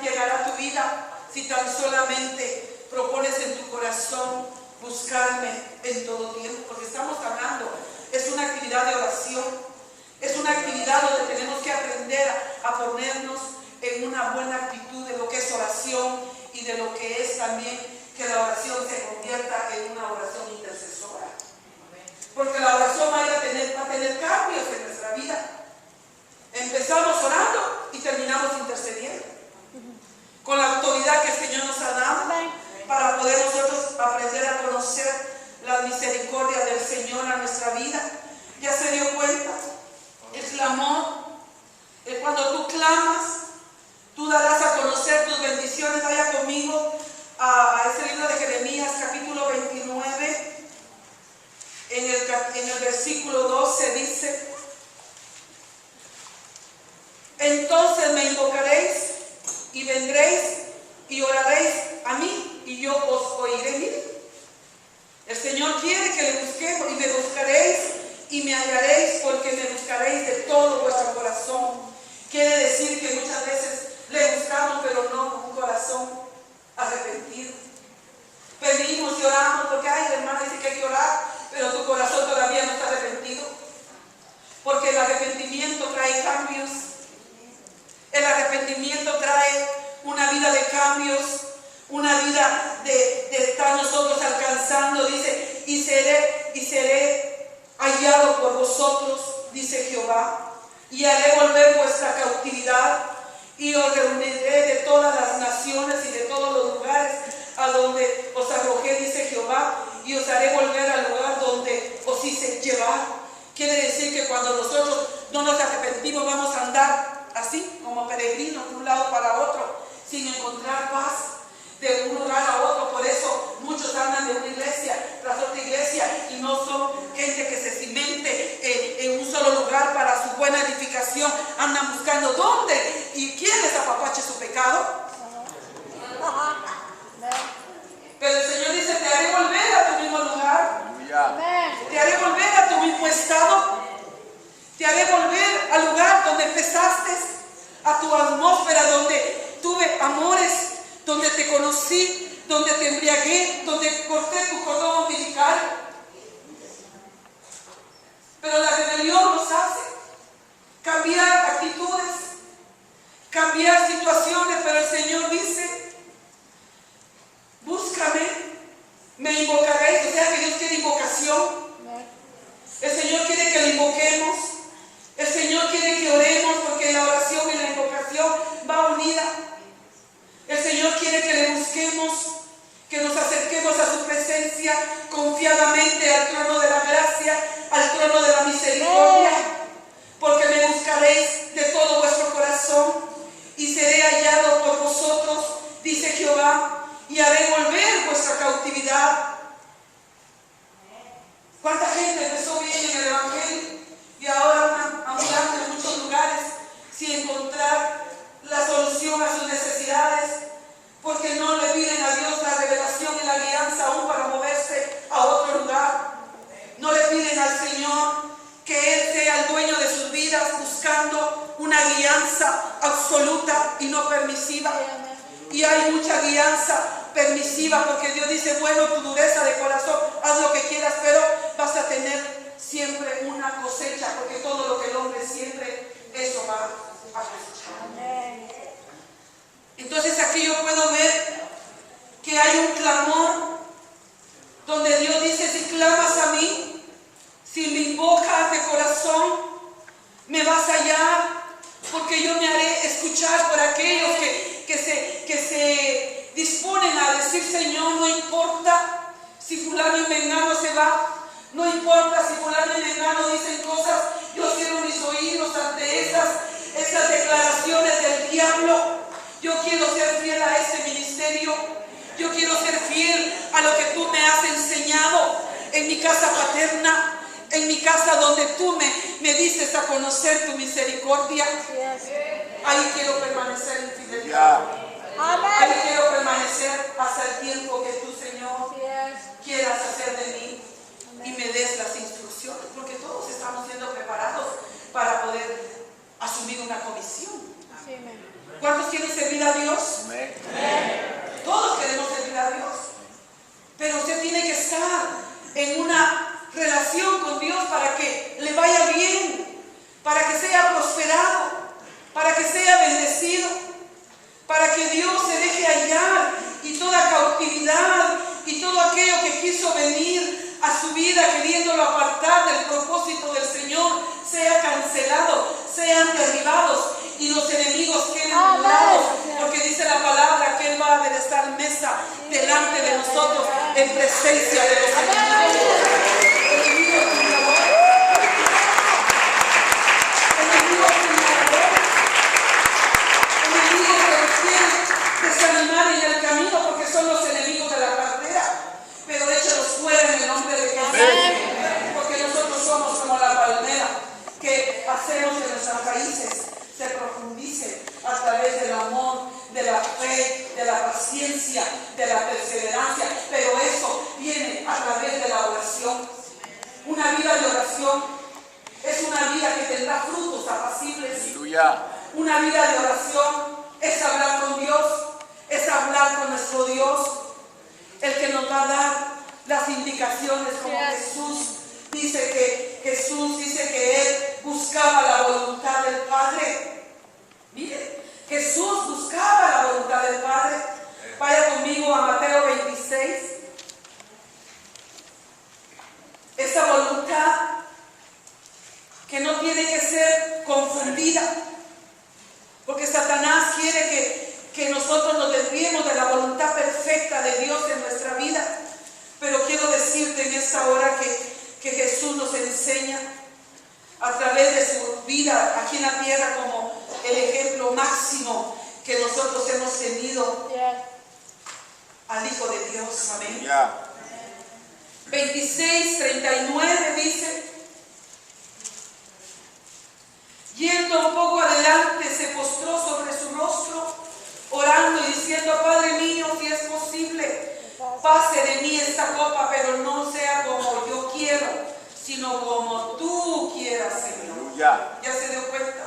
llegará a tu vida, si tan solamente propones en tu corazón buscarme en todo tiempo. Porque estamos hablando, es una actividad de oración, es una actividad donde tenemos que aprender a ponernos en una buena actitud de lo que es oración y de lo que es también que la oración se convierta en una oración intercesora. Porque la oración va a tener cambios en nuestra vida. Empezamos orando y terminamos intercediendo, con la autoridad que el Señor nos ha dado, para poder nosotros aprender a conocer la misericordia del Señor a nuestra vida. ¿Ya se dio cuenta? El clamor, cuando tú clamas, tú darás a conocer tus bendiciones. Vaya conmigo a ese libro de Jeremías, capítulo 29. En el versículo 12 dice: entonces me invocaréis y vendréis y oraréis a mí y yo os oiré. Mire, el Señor quiere que le busquemos, y me buscaréis y me hallaréis, porque me buscaréis de todo vuestro corazón. Quiere decir que muchas veces le buscamos, pero no con un corazón arrepentido. arrepentimiento trae una vida de cambios, una vida de estar nosotros alcanzando, dice, y seré hallado por vosotros, dice Jehová, y haré volver vuestra cautividad, y os reuniré de todas las naciones y de todos los lugares a donde os arrojé, dice Jehová, y os haré volver al lugar donde os hice llevar. Quiere decir que cuando nosotros no nos arrepentimos vamos a andar así, como peregrinos, de un lado para otro, sin encontrar paz, de un lugar a otro. Por eso muchos andan de una iglesia tras otra iglesia y no son gente que se cimente en un solo lugar para su buena edificación. Andan buscando dónde y quién les apapache su pecado. Pero el Señor dice, te haré volver a tu mismo lugar, te haré volver a tu mismo estado, te haré volver al lugar donde empezaste, a tu atmósfera donde tuve amores, donde te conocí, donde te embriagué, donde corté tu cordón umbilical. Pero la rebelión nos hace cambiar actitudes, cambiar situaciones, pero el Señor dice, búscame, me invocaréis. O sea que Dios quiere invocación. El Señor quiere que le invoquemos. El Señor quiere que oremos, porque la oración y la invocación va unida. El Señor quiere que le busquemos, que nos acerquemos a su presencia confiadamente al trono de la gracia, al trono de la misericordia, porque me buscaréis de todo vuestro corazón y seré hallado por vosotros, dice Jehová, y haré volver vuestra cautividad. ¿Cuánta gente empezó bien en el Evangelio y ahora andan ambulando en muchos lugares sin encontrar la solución a sus necesidades, porque no le piden a Dios la revelación y la guianza aún para moverse a otro lugar? No le piden al Señor que Él sea el dueño de sus vidas, buscando una guianza absoluta y no permisiva. Y hay mucha guianza permisiva, porque Dios dice, bueno, tu dureza de corazón, haz lo que quieras, pero vas a tener siempre una cosecha, porque todo lo que el hombre siempre, eso va a cosechar. Entonces aquí yo puedo ver que hay un clamor donde Dios dice, si clamas a mí, si me invocas de corazón, me vas a hallar, porque yo me haré escuchar por aquellos que se disponen a decir, Señor, no importa si fulano y mengano se va, no importa si fulano y mengano dicen cosas, yo cierro mis oídos ante esas declaraciones del diablo. Yo quiero ser fiel a este ministerio, yo quiero ser fiel a lo que tú me has enseñado en mi casa paterna, en mi casa donde tú me dices a conocer tu misericordia. Ahí quiero permanecer en fidelidad. Ahí quiero permanecer hasta el tiempo que tú, Señor, quieras hacer de mí y me des las instrucciones, porque todos estamos siendo preparados para poder asumir una comisión. ¿Cuántos quieren servir a Dios? Todos queremos servir a Dios, pero usted tiene que estar en una relación con Dios para que le vaya bien, para que sea prosperado, para que sea bendecido, para que Dios se deje hallar y toda cautividad y todo aquello que quiso venir a su vida queriéndolo apartar del propósito del Señor sea cancelado, sean derribados y los enemigos queden anulados, porque dice la palabra que Él va a aderezar mesa delante de nosotros en presencia de los enemigos. Enemigos que nos quieren desanimar en el camino, porque son los enemigos de la cartera, pero échalos fuera en el nombre de Jesús, porque nosotros somos como la palmera, que hacemos que nuestras raíces se profundicen a través del amor, de la fe, de la paciencia, de la perseverancia, pero eso viene a través de la oración. Una vida de oración es una vida que tendrá frutos apacibles. Aleluya. Una vida de oración es hablar con Dios, es hablar con nuestro Dios, el que nos va a dar las indicaciones, como Jesús dice que Él buscaba la voluntad del Padre. Mire, Jesús quiere que nosotros nos desviemos de la voluntad perfecta de Dios en nuestra vida. Pero quiero decirte en esta hora que Jesús nos enseña a través de su vida aquí en la tierra como el ejemplo máximo que nosotros hemos tenido al Hijo de Dios. Amén. 26:39 dice: yendo un poco adelante, se postró sobre su rostro, orando y diciendo: Padre mío, si es posible, pase de mí esta copa, pero no sea como yo quiero, sino como tú quieras, Señor. ¿Ya se dio cuenta?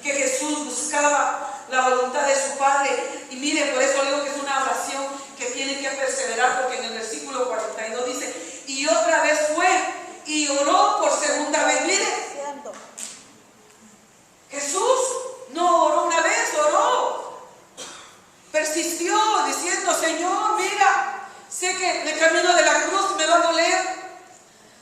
Que Jesús buscaba la voluntad de su Padre. Y mire, por eso digo que es una oración que tiene que perseverar, porque en el versículo 42 dice: y otra vez fue y oró por segunda vez. Mire, Jesús no oró una vez, oró, persistió diciendo: Señor, mira, sé que el camino de la cruz me va a doler,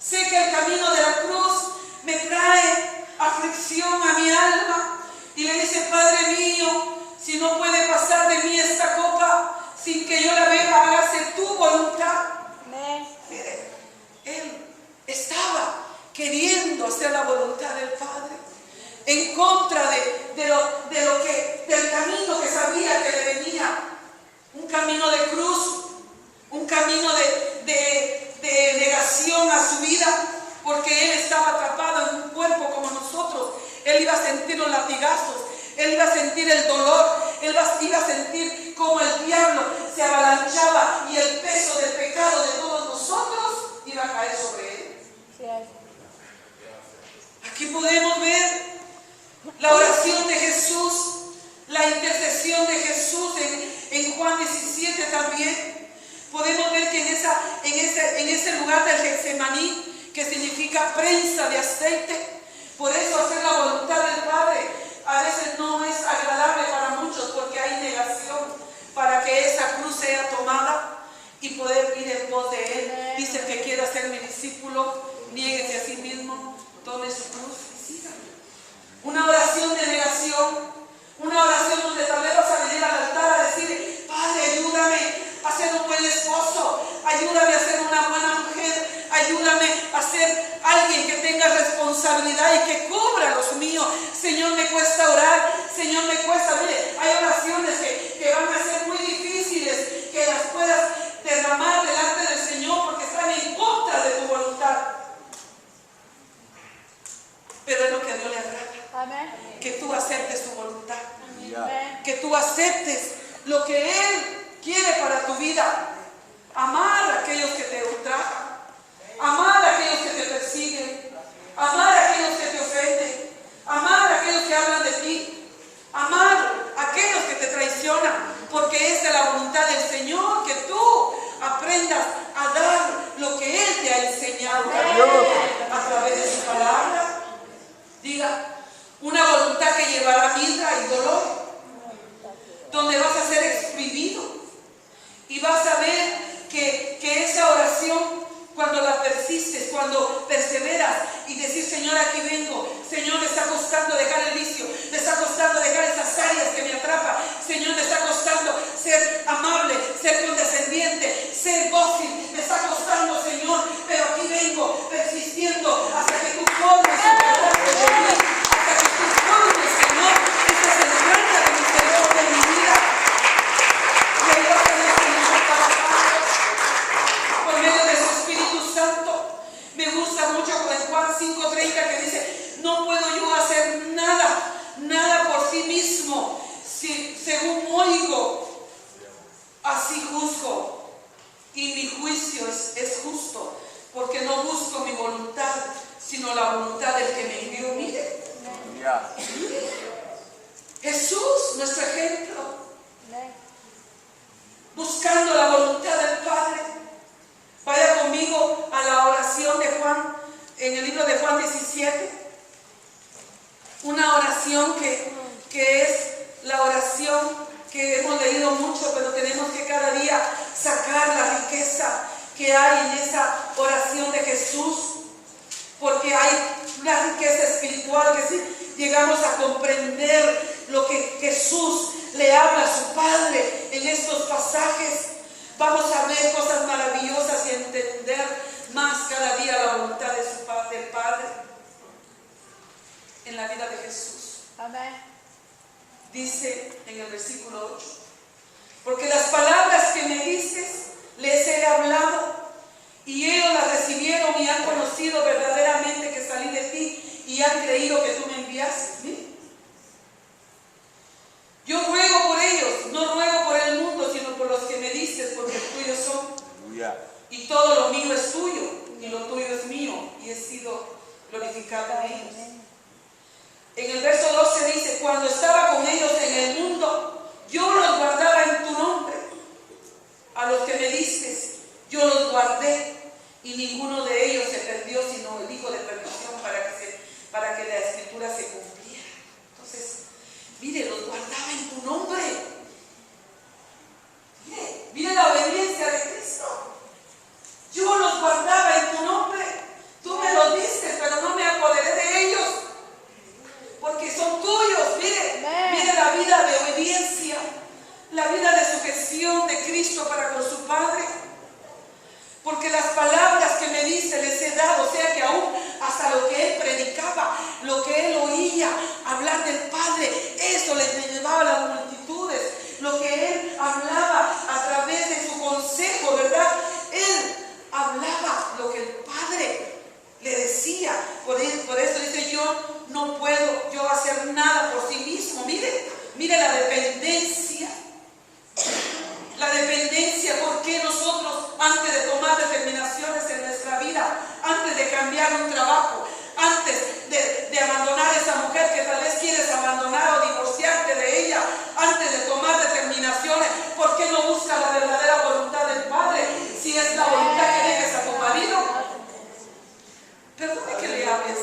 sé que el camino de la cruz me trae aflicción a mi alma. Y le dice: Padre mío, si no puede pasar de mí esta copa sin que yo la beba, hágase tu voluntad. Mire, él estaba queriendo hacer la voluntad del Padre, en contra del camino que sabía que le venía, un camino de cruz, un camino de negación a su vida, porque él estaba atrapado en un cuerpo como nosotros. Él iba a sentir los latigazos, él iba a sentir el dolor, él iba a sentir como el diablo se avalanchaba y el peso del pecado de todos nosotros iba a caer sobre él. Aquí podemos ver la oración de Jesús, la intercesión de Jesús en Juan 17 también. Podemos ver que en ese lugar del Getsemaní, que significa prensa de aceite, por eso hacer la voluntad del Padre a veces no es agradable para muchos, porque hay negación para que esa cruz sea tomada y poder ir en pos de Él. Dice: que quiera ser mi discípulo, niéguese a sí mismo, tome su cruz y sígame. Una oración de negación, una oración donde tal vez vas a venir al altar a decir: Padre, ayúdame a ser un buen esposo, ayúdame a ser una buena mujer, ayúdame a ser alguien que tenga responsabilidad y que cubra los míos. Señor, me cuesta orar, Señor, me cuesta. Mire, hay oraciones que van a ser muy difíciles, que las puedas derramar delante del Señor porque están en contra de tu voluntad. Pero es lo que a Dios le agrada. Amén. Que tú aceptes su voluntad. Amén. Que tú aceptes lo que Él quiere para tu vida. Amar a aquellos que te ultrajan, amar a aquellos que te persiguen, amar a aquellos que te ofenden, amar a aquellos que hablan de ti, amar a aquellos que te traicionan, porque es de la voluntad del Señor que tú aprendas a dar lo que Él te ha enseñado a través de su palabra. Diga: una voluntad que llevará vida y dolor, donde vas a ser exprimido y vas a ver que esa oración, cuando la persistes, cuando perseveras y decir: Señor, aquí vengo, Señor, me está costando dejar el vicio, me está costando dejar esas áreas que me atrapan, Señor, me está costando ser amable, ser condescendiente, ser dócil, me está costando, Señor, pero aquí vengo persistiendo hasta que tú formes el carácter de mí, hasta que tú formes, Señor, esa semblante de misericordia en mi vida. Y ahí va a tener el Señor trabajando por medio de su Espíritu Santo. Me gusta mucho en Juan 5:30 que dice: no puedo yo hacer nada por sí mismo, según oigo, así juzgo, y mi juicio es justo, porque no busco mi voluntad, sino la voluntad del que me envió. Mire, Jesús, nuestro ejemplo, buscando la voluntad del Padre. Vaya conmigo a la oración de Juan, en el libro de Juan 17. Una oración que es la oración que hemos leído mucho, pero tenemos que cada día sacar la riqueza que hay en esa oración de Jesús, porque hay una riqueza espiritual que si llegamos a comprender lo que Jesús Jesús le habla a su Padre en estos pasajes, vamos a ver cosas maravillosas y entender más cada día la voluntad de su Padre, del Padre en la vida de Jesús. Amén. Dice en el versículo 8, porque las palabras que me dices les he hablado y ellos las recibieron y han conocido verdaderamente que salí de ti y han creído que tú me enviaste. ¿Sí? Yo ruego por ellos, no ruego por el mundo, sino por los que me dices, porque tuyos son. Aleluya. Y todo lo mío es tuyo, y lo tuyo es mío, y he sido glorificado en ellos. En el verso 12 dice, cuando estaba con ellos en el mundo, yo los guardaba en tu nombre. A los que me diste, yo los guardé, y ninguno de ellos se perdió, sino el hijo de perdición, para que la escritura se cumpliera. Entonces, mire, los guardaba en tu nombre. Mire la obediencia de Cristo. Yo los guardaba en tu nombre. Tú me los diste, pero no me apoderé de ellos, porque son tuyos. Mire la vida de obediencia, la vida de sujeción de Cristo para con su Padre. Porque las palabras que me dice les he dado, o sea que aún hasta lo que él predicaba, lo que él oía hablar del Padre, eso les llevaba a las multitudes. Lo que él hablaba a través de su consejo, ¿verdad? Él hablaba lo que el Padre le decía. Por eso dice, yo no puedo yo hacer nada por sí mismo. Mire la dependencia. La dependencia, porque nosotros antes de tomar determinaciones en nuestra vida, antes de cambiar un trabajo, antes de abandonar a esa mujer que tal vez quieres abandonar o divorciarte de ella, antes de tomar determinaciones, ¿por qué no buscas la verdadera voluntad del Padre? Si es la voluntad que dejes a tu marido. Perdone que le hables.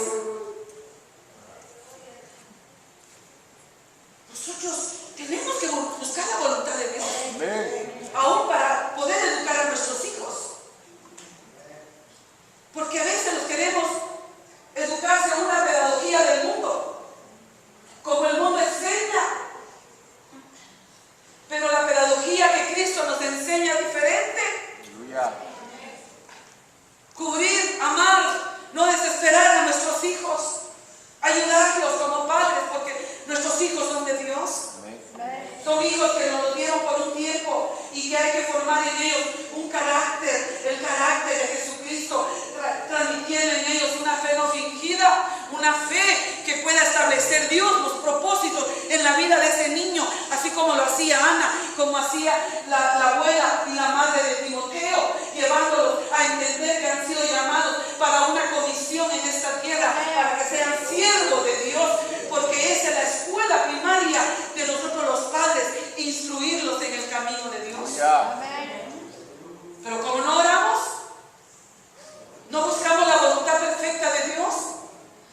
Nosotros tenemos que buscar la voluntad de Dios. Amén. Aún para poder educar a nuestros hijos. Porque a veces los queremos educar según una pedagogía del mundo, como el mundo enseña. Pero la pedagogía que Cristo nos enseña es diferente. Aleluya. Cubrir, amar, no desesperar a nuestros hijos, ayudarlos como padres, porque nuestros hijos son de Dios. Amén. Son hijos que nos dieron por un tiempo y que hay que formar en ellos un carácter, el carácter de Jesucristo, transmitiendo en ellos una fe no fingida, una fe que pueda establecer Dios los propósitos en la vida de ese niño, así como lo hacía Ana, como hacía la abuela y la madre de Timoteo, llevándolos a entender que han sido llamados para una comisión en esta tierra, para que sean siervos de Dios, porque esa es la escuela primaria de nosotros los padres, instruirlos en el camino de Dios. Pero como no oramos, no buscamos la voluntad perfecta de Dios,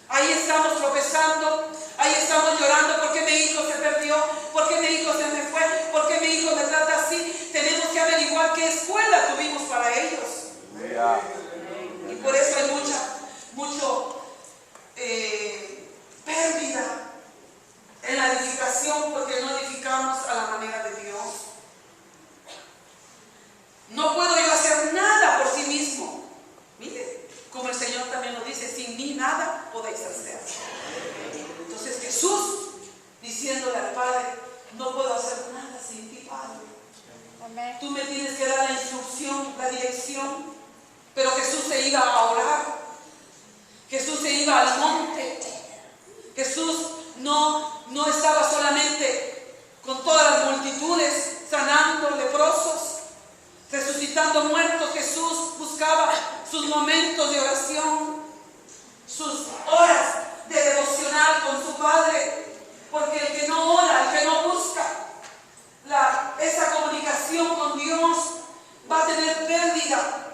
ahí estamos tropezando, ahí estamos llorando porque mi hijo se perdió, porque mi hijo se me fue, porque mi hijo me trata así. Tenemos que averiguar qué escuela tuvimos para ellos. Aleluya. Y por eso hay mucho pérdida en la edificación, porque no edificamos a la manera de Dios. No puedo yo hacer nada por sí mismo. Mire, como el Señor también nos dice, sin mí nada podéis hacer. Entonces Jesús, diciéndole al Padre, no puedo hacer nada sin ti, Padre. Amén. Tú me tienes que dar la instrucción, la dirección. Pero Jesús se iba a orar. Jesús se iba al monte. Jesús no estaba solamente con todas las multitudes, sanando leprosos, resucitando muertos. Jesús buscaba sus momentos de oración, sus horas de devocional con su Padre, porque el que no ora, el que no busca esa comunicación con Dios, va a tener pérdida,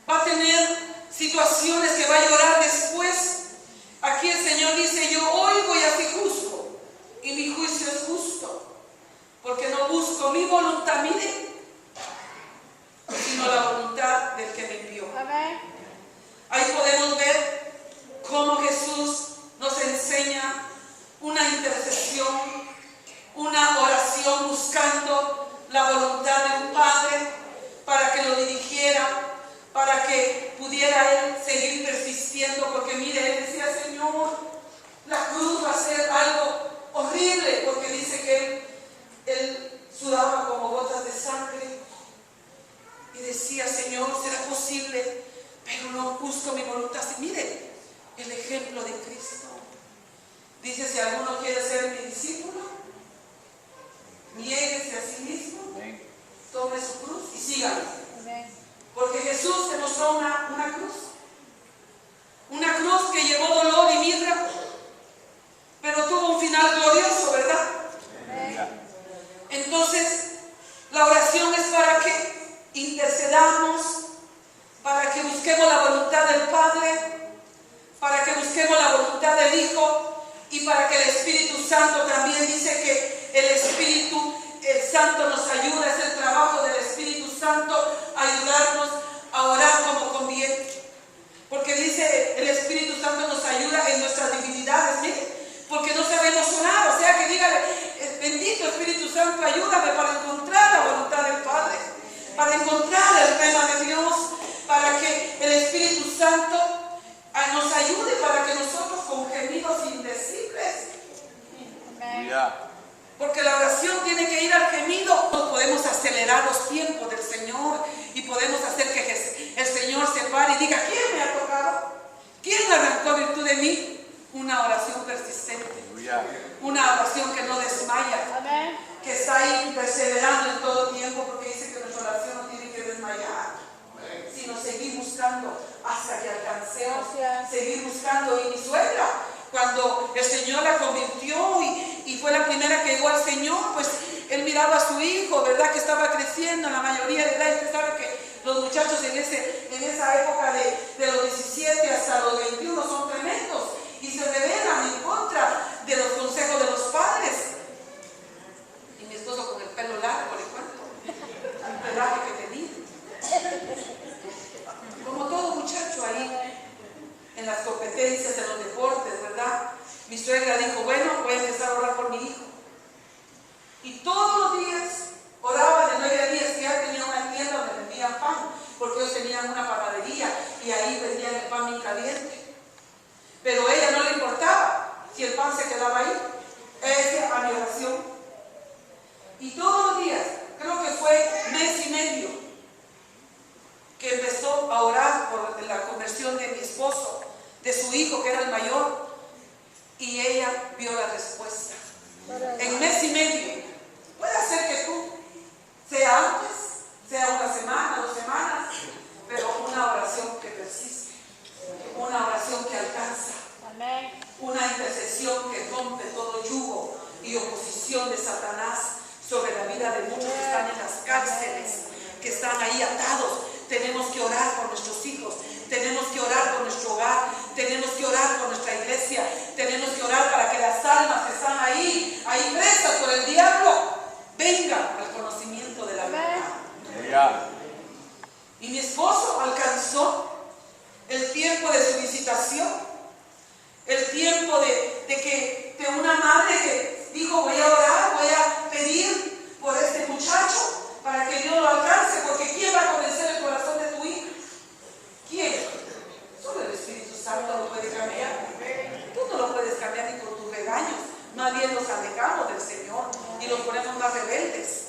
va a tener situaciones que va a llorar después. Aquí el Señor dice, yo oigo y así juzgo, y mi juicio es justo, porque no busco mi voluntad, mire, sino la voluntad del que me envió. Amén. Ahí podemos ver cómo Jesús nos enseña una intercesión, una oración buscando la voluntad de un padre para que lo dirigiera, para que pudiera él seguir persistiendo, porque mire, él decía, Señor, la cruz va a ser algo horrible, porque dice que él sudaba como gotas de sangre y decía, Señor, ¿será posible? Pero no busco mi voluntad. Mire el ejemplo de Cristo. Dice, si alguno quiere ser mi discípulo, niéguese a sí mismo, tome su cruz y sígame. Porque Jesús te mostró una cruz que llevó dolor y mirra, pero tuvo un final glorioso, ¿verdad? Entonces, la oración es para que intercedamos, para que busquemos la voluntad del Padre, para que busquemos la voluntad del Hijo, y para que el Espíritu Santo también dice que el Espíritu Santo nos ayuda, es el trabajo del Espíritu Santo ayudarnos a orar como conviene. Porque dice el Espíritu Santo nos ayuda en nuestras debilidades, ¿sí? Porque no sabemos orar, o sea que dígale, bendito Espíritu Santo, ayúdame para encontrar la voluntad del Padre, para encontrar el reino de Dios, para que el Espíritu Santo nos ayude para que nosotros con gemidos indecibles. Porque la oración tiene que ir al gemido. No podemos acelerar los tiempos del Señor y podemos hacer que el Señor se pare y diga, ¿quién me ha tocado? ¿Quién arrancó virtud de mí? Una oración persistente. Una oración que no desmaya. Que está ahí perseverando en todo tiempo, porque dice que nuestra oración no tiene que desmayar, sino seguir buscando hasta que alcancemos, seguir buscando. Y mi suegra, cuando el Señor la convirtió y fue la primera que llegó al Señor, pues él miraba a su hijo, ¿verdad? Que estaba creciendo en la mayoría de edad. Usted sabe que los muchachos en esa época de los 17 hasta los 21 son tremendos y se rebelan en contra de los consejos de los padres. Y mi esposo con el pelo largo, le cuento, el pelaje que tenía. Como todo muchacho ahí, en las competencias, en los deportes, ¿verdad? Mi suegra dijo, bueno, voy a empezar a orar por mi hijo. Y todos los días oraba de 9 a 10, que ya tenía una tienda donde vendían pan, porque ellos tenían una panadería y ahí vendían el pan bien caliente. Pero a ella no le importaba si el pan se quedaba ahí. Ella decía, a mi oración. Y todos los días, creo que fue mes y medio, que empezó a orar por la conversión de mi esposo, de su hijo que era el mayor, y ella vio la respuesta. En mes y medio. Puede ser que tú, sea antes, sea una semana, 2 semanas, pero una oración que persiste, una oración que alcanza, una intercesión que rompe todo yugo y oposición de Satanás sobre la vida de muchos que están en las cárceles, que están ahí atados. Tenemos que orar por nuestros hijos, tenemos que orar por nuestro hogar, tenemos que orar por nuestra iglesia, tenemos que orar para que las almas que están ahí presas por el diablo, vengan al conocimiento de la verdad. Y mi esposo alcanzó el tiempo de su visitación, el tiempo de una madre que dijo, voy a orar, voy a pedir por este muchacho para que Dios lo alcance, porque ¿quién va a convencer el corazón de tu hijo? ¿Quién? Solo el Espíritu Santo lo puede cambiar. Tú no lo puedes cambiar ni con tus regaños, más bien los alejamos del Señor y los ponemos más rebeldes.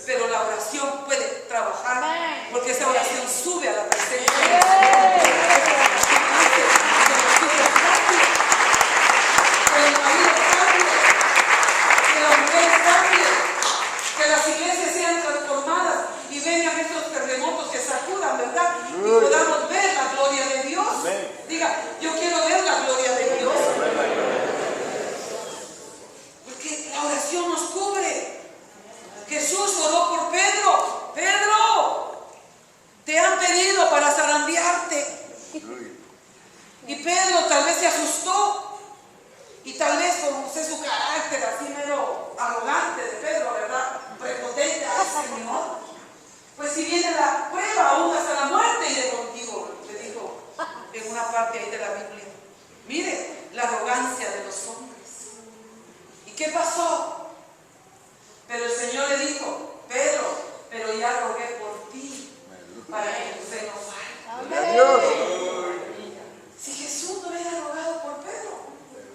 Pero la oración puede trabajar, porque esa oración sube a la presencia de Dios. Que el marido cambie, que la mujer cambie, que las iglesias sean transformadas y vengan esos terremotos que sacudan, ¿verdad? Y podamos ver la gloria de Dios. Diga, yo quiero ver la gloria de Dios. Porque la oración nos cubre. Jesús oró por Pedro. Pedro, te han pedido para zarandearte. Y Pedro tal vez se asustó. Y tal vez como sé su carácter así medio arrogante de Pedro, ¿verdad? Prepotente, ay Señor. Pues si viene la prueba aún hasta la muerte iré contigo, le dijo en una parte ahí de la Biblia. Mire la arrogancia de los hombres. ¿Y qué pasó? Pero el Señor le dijo, Pedro, pero ya rogué por ti para que tu fe no falle. Gloria a Dios. Si Jesús no hubiera rogado por Pedro,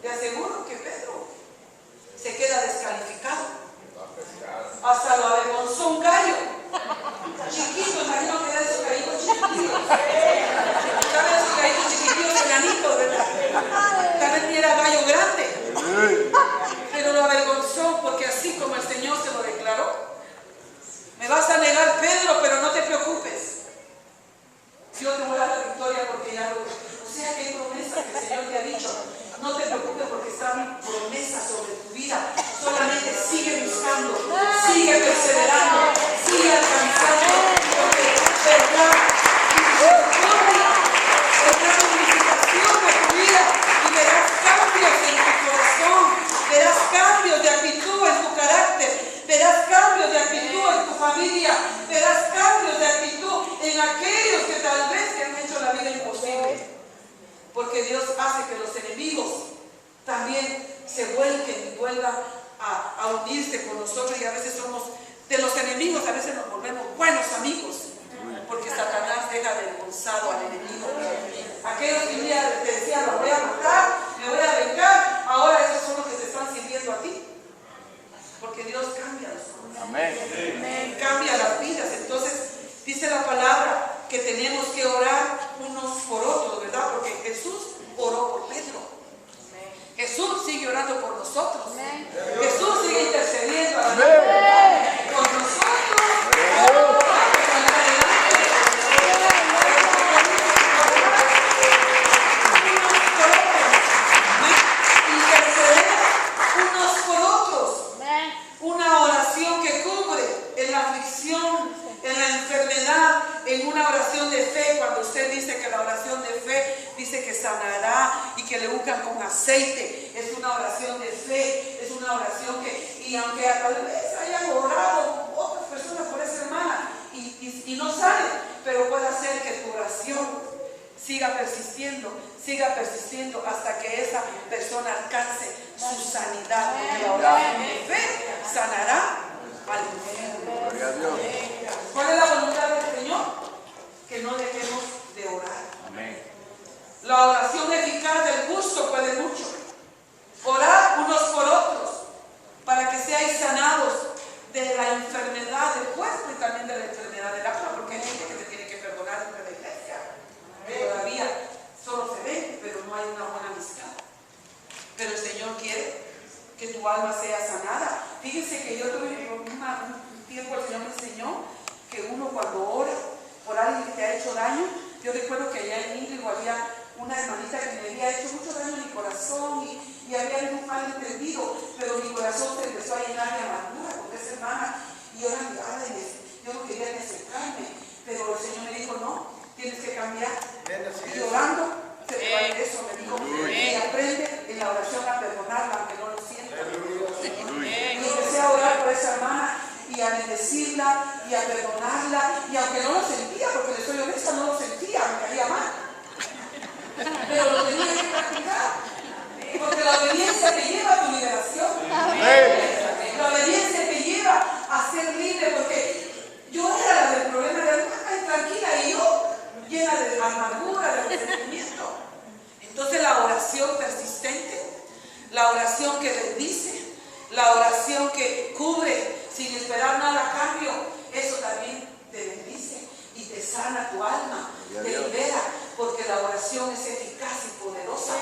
te aseguro que Pedro se queda descalificado. Hasta lo avergonzó un gallo chiquito, imagino que era de esos gallitos chiquititos. ¿Saben esos gallitos chiquititos enanitos, verdad? Tal vez ni era gallo grande, pero lo avergonzó porque así como el Señor se lo declaró, me vas a negar, Pedro, pero no te preocupes, yo te voy a dar la victoria porque ya lo... O sea que hay promesas que el Señor te ha dicho. No te preocupes porque está mi promesa sobre tu vida. Solamente sigue buscando, sigue perseverando, sigue alcanzando, porque vendrá unificación de tu vida y verás cambios en tu corazón, verás cambios de actitud en tu carácter, verás cambios de actitud en tu familia, verás cambios de actitud en aquellos que tal vez te han hecho la vida imposible. Porque Dios hace que los enemigos también se vuelquen y vuelvan a unirse con nosotros, y a veces somos de los enemigos, a veces nos volvemos buenos amigos, porque Satanás deja avergonzado al enemigo. Aquellos que un día te decían, lo voy a matar, me voy a vengar, ahora esos son los que te están sirviendo a ti, porque Dios cambia los corazones. Amén. Cambia las vidas. Entonces dice la palabra que tenemos que orar unos por otros, ¿verdad? Porque Jesús oró por Pedro. Jesús sigue orando por nosotros. Jesús sigue intercediendo por nosotros. Interceder unos por otros. Una oración que cubre en la aflicción, en la enfermedad, en una oración de fe. Cuando usted dice que la oración de fe dice que sanará y que le unjan con aceite, es una oración de fe, es una oración que, y aunque tal vez hayan orado otras personas por esa hermana y no sale, pero puede hacer que tu oración siga persistiendo hasta que esa persona alcance su sanidad. Porque la oración de fe sanará al enfermo. Gloria a Dios. ¿Cuál es la voluntad del Señor? Que no dejemos de orar. Amén. La oración eficaz del justo puede mucho. Orar unos por otros para que seáis sanados de la enfermedad del cuerpo y también de la enfermedad del alma, porque hay gente que se tiene que perdonar entre la iglesia. Todavía solo se ve, pero no hay una buena amistad. Pero el Señor quiere que tu alma sea sanada. Fíjense que yo tuve un tiempo, el Señor me enseñó que uno cuando ora por alguien que te ha hecho daño, yo recuerdo que allá en Índigo había una hermanita que me había hecho mucho daño en mi corazón y había algún malentendido, pero mi corazón se empezó a llenar de amargura con esa hermana y yo la miraba y yo no quería ni acercarme, pero el Señor me dijo, no, tienes que cambiar. Y orando se te va a ir eso, me dijo, y aprende en la oración a perdonarla aunque no lo sienta. Y empecé a orar por esa hermana y a bendecirla y a perdonarla, y aunque no lo sentía, porque le soy honesta, no lo sentía, me caía mal, pero lo tenía que practicar, porque la obediencia te lleva a tu liberación. La obediencia te lleva a ser libre, porque yo era la del problema de ay, tranquila, y yo llena de amargura, de resentimiento. Entonces la oración persistente, la oración que bendice, la oración que cubre sin esperar nada a cambio, eso también te bendice y te sana tu alma, te libera, porque la oración es eficaz y poderosa.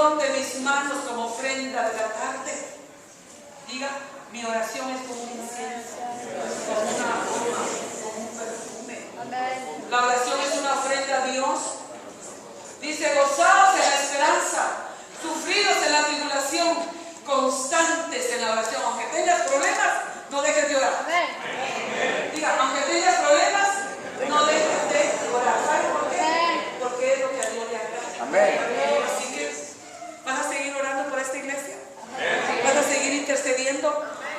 De mis manos como ofrenda de la tarde. Diga, mi oración es como un incienso, como una aroma, como un perfume. Amén. La oración es una ofrenda a Dios. Dice, gozaos en la esperanza, sufridos en la tribulación, constantes en la oración. Aunque tengas problemas, no dejes de orar. Amén. Diga, aunque tengas problemas, no dejes de orar. ¿Sabe por qué? Porque es lo que a Dios le agrada. Amén.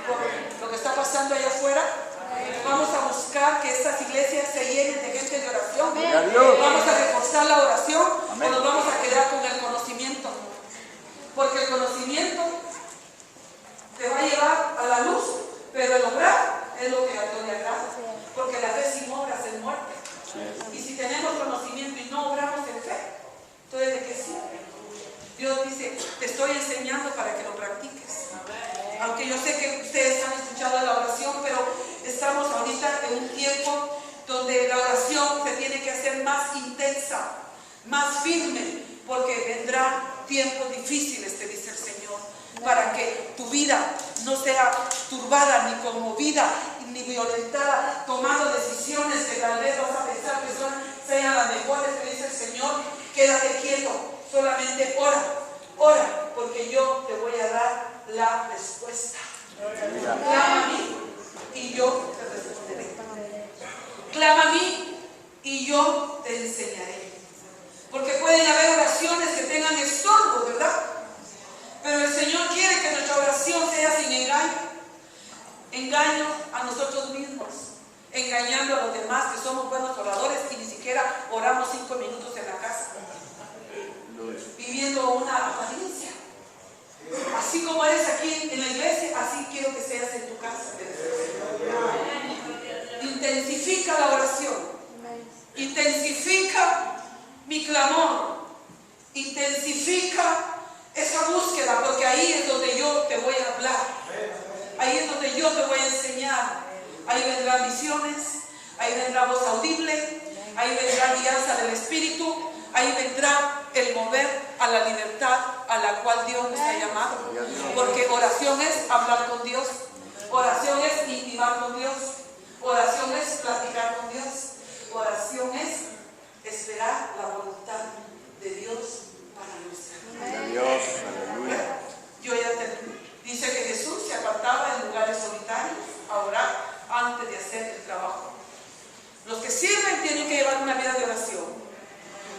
por lo que está pasando allá afuera. Vamos a buscar que estas iglesias se llenen de gente de oración. Vamos a reforzar la oración o nos vamos a quedar con el conocimiento. Porque el conocimiento te va a llevar a la luz, pero el obrar es lo que a Dios le agrada. Porque la fe sin obras es muerte. Y si tenemos conocimiento y no obramos en fe, entonces ¿de qué sirve? Dios dice, te estoy enseñando para que lo practiques. Aunque yo sé que ustedes han escuchado la oración, pero estamos ahorita en un tiempo donde la oración se tiene que hacer más intensa, más firme, porque vendrán tiempos difíciles, te dice el Señor, para que tu vida no sea turbada, ni conmovida, ni violentada, tomando decisiones que tal vez vas a pensar que sean las mejores, te dice el Señor. Quédate quieto, solamente ora, porque yo te voy a dar la respuesta. Clama a mí y yo te responderé. Clama a mí y yo te enseñaré. Porque pueden haber oraciones que tengan estorbo, ¿verdad? Pero el Señor quiere que nuestra oración sea sin engaño. Engaño a nosotros mismos, engañando a los demás que somos buenos oradores y ni siquiera oramos 5 minutos en la casa, viviendo una apariencia. Así como eres aquí en la iglesia, así quiero que seas en tu casa. Intensifica la oración, intensifica mi clamor, intensifica esa búsqueda, porque ahí es donde yo te voy a hablar, ahí es donde yo te voy a enseñar. Ahí vendrán visiones, ahí vendrá voz audible, ahí vendrá guianza del Espíritu, ahí vendrá el mover a la libertad a la cual Dios nos ha llamado. Porque oración es hablar con Dios, oración es intimar con Dios, oración es platicar con Dios, oración es esperar la voluntad de Dios para nuestra vida. Dios, aleluya. Yo ya terminé. Dice que Jesús se apartaba en lugares solitarios a orar antes de hacer el trabajo. Los que sirven tienen que llevar una vida de oración.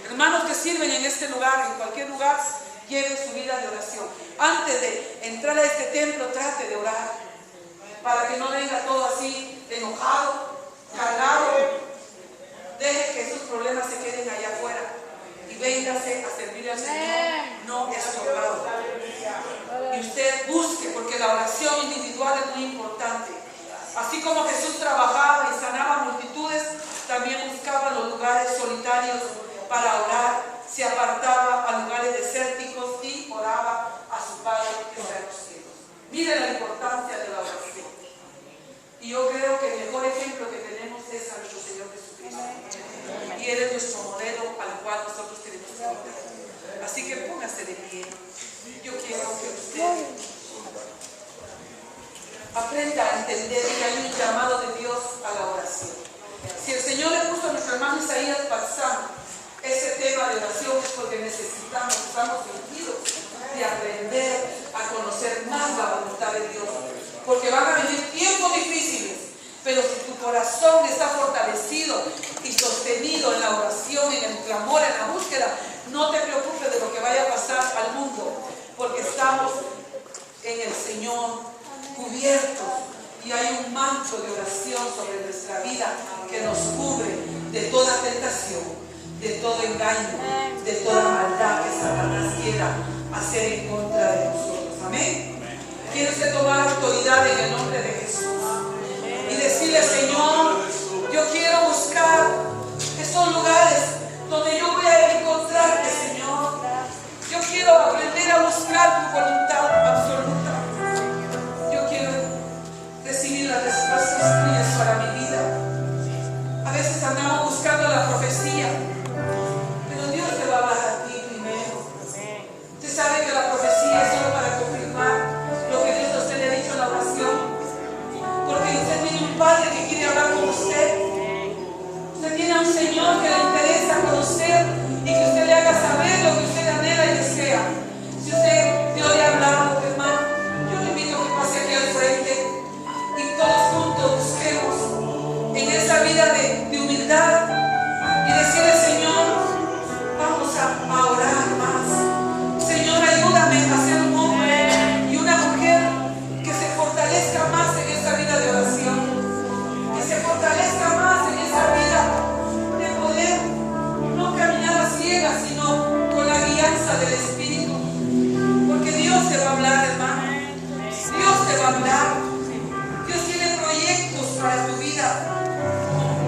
Hermanos que sirven en este lugar, en cualquier lugar, lleven su vida de oración. Antes de entrar a este templo, trate de orar, para que no venga todo así enojado, cargado. Deje que esos problemas se queden allá afuera y véngase a servir al Señor, no estorbado. Y usted busque, porque la oración individual es muy importante. Así como Jesús trabajaba y sanaba multitudes, también buscaba los lugares solitarios para orar, se apartaba a lugares desérticos y oraba a su Padre que está en los cielos. Mire la importancia de la oración. Y yo creo que el mejor ejemplo que tenemos es a nuestro Señor Jesucristo. Y Él es nuestro modelo al cual nosotros tenemos que imitar. Así que póngase de pie. Yo quiero que usted aprenda a entender que hay un llamado de Dios a la oración. Si el Señor le puso a nuestro hermano Isaías Balsam ese tema de oración, es porque necesitamos, estamos sentidos de aprender a conocer más la voluntad de Dios. Porque van a venir tiempos difíciles, pero si tu corazón está fortalecido y sostenido en la oración, en el clamor, en la búsqueda, no te preocupes de lo que vaya a pasar al mundo, porque estamos en el Señor, cubiertos, y hay un manto de oración sobre nuestra vida que nos cubre de toda tentación, de todo engaño, de toda maldad que Satanás quiera hacer en contra de nosotros. Amén. Quiero usted tomar autoridad en el nombre de Jesús y decirle: Señor, yo quiero buscar esos lugares donde yo voy a encontrarte, Señor. Yo quiero aprender a buscar tu voluntad absoluta. Yo quiero recibir las respuestas tuyas para mi vida. A veces andamos buscando la profecía, pero Dios te va a hablar a ti primero. Usted sabe que la profecía es solo para confirmar lo que Dios a usted le ha dicho en la oración. Porque usted tiene un Padre que quiere del Espíritu. Porque Dios te va a hablar, hermano. Dios te va a hablar. Dios tiene proyectos para tu vida.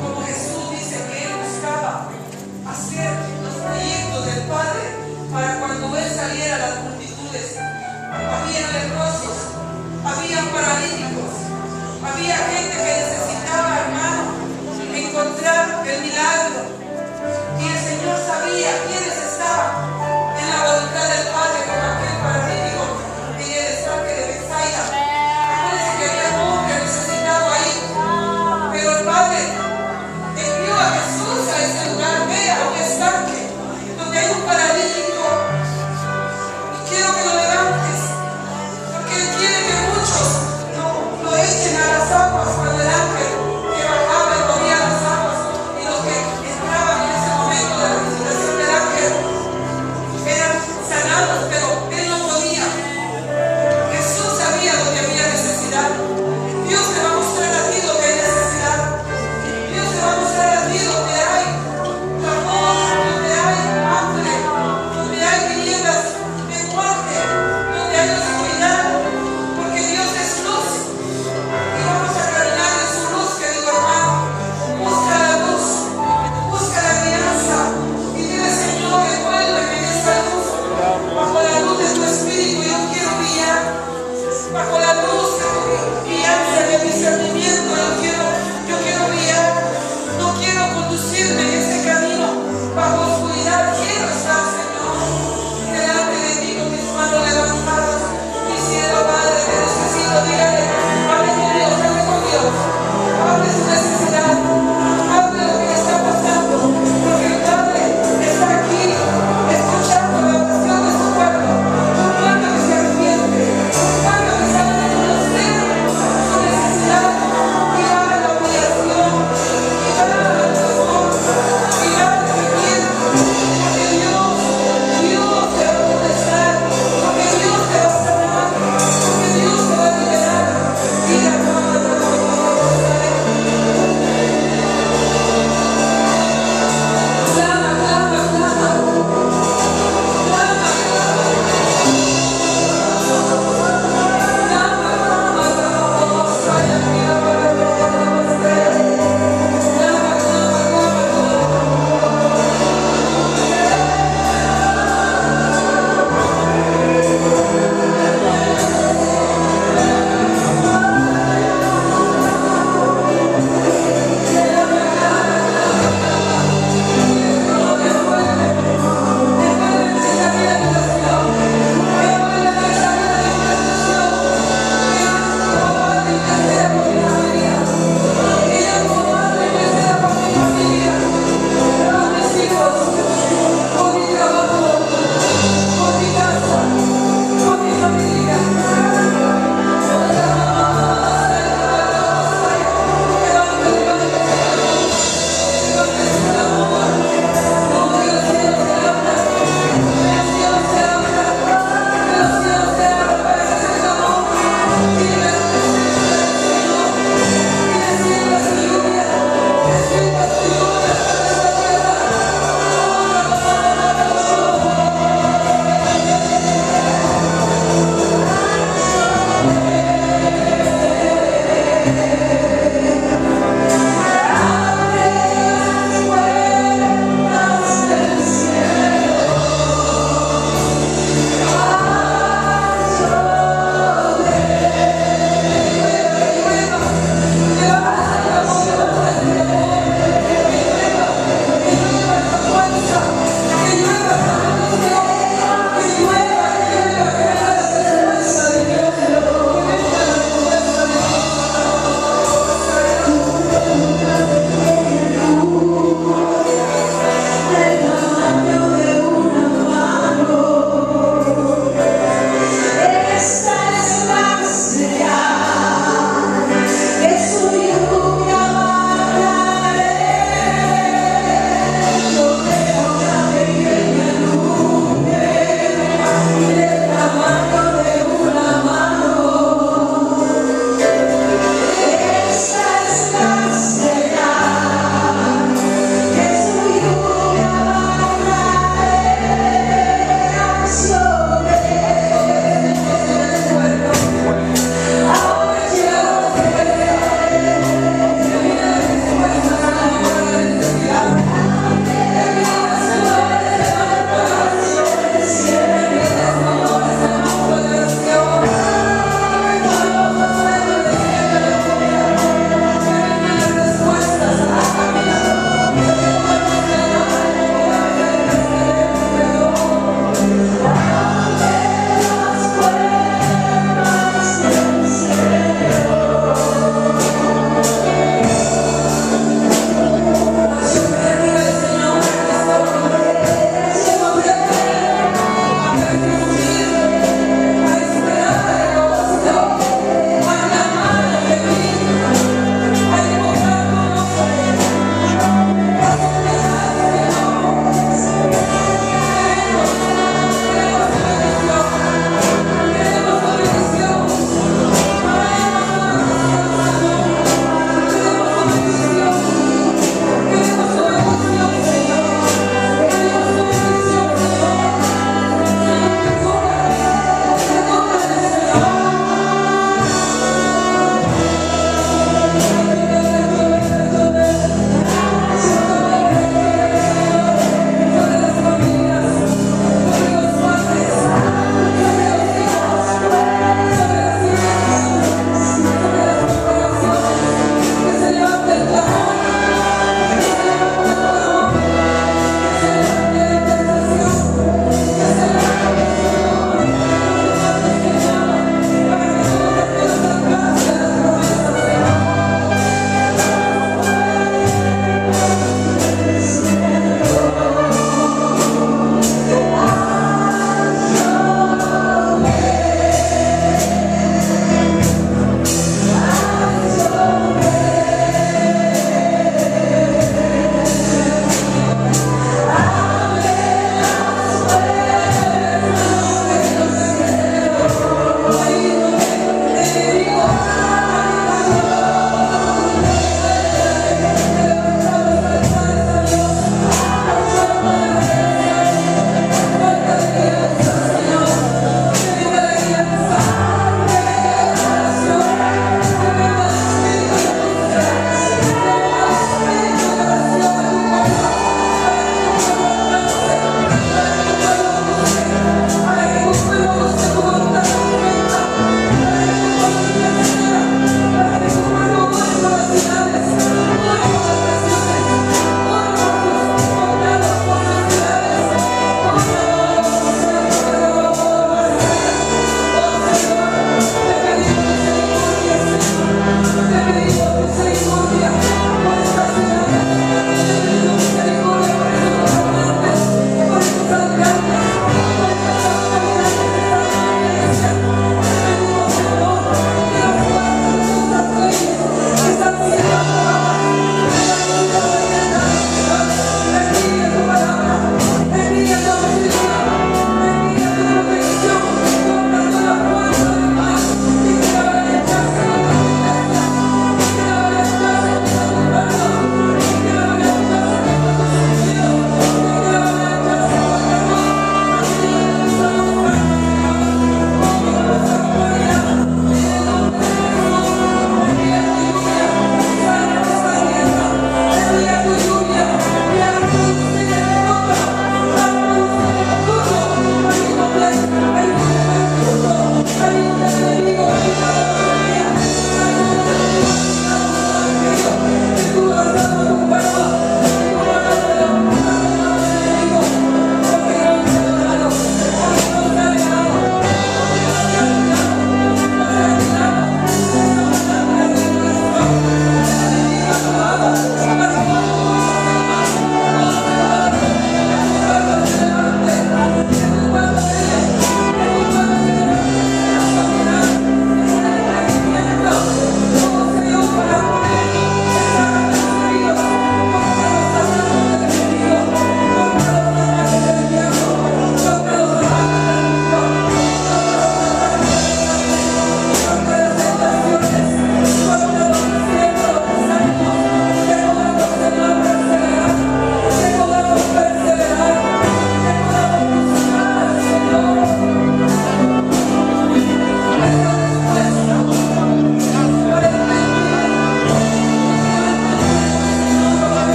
Como Jesús dice que Él buscaba hacer los proyectos del Padre para cuando Él saliera a las multitudes. Había leprosos, había paralíticos, había gente que necesitaba, hermano, encontrar el milagro. Y el Señor sabía quiénes estaban en la voluntad de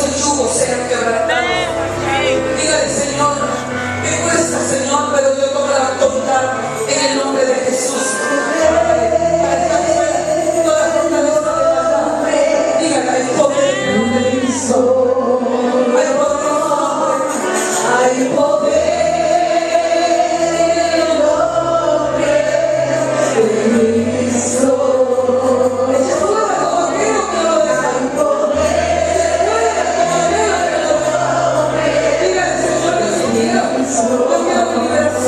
esos yugos sean quebrantados. Dígale, Señor, me cuesta, Señor, pero yo tomo la autoridad en el nombre de Jesús. Toda fortaleza de maldad. Dígale, hay poder en el nombre de Cristo. Hay poder en su nombre. Hay poder en el nombre de Cristo. Echa fuera todo aquello que lo deja. Hay poder. Dígale, Señor, yo quiero liberar.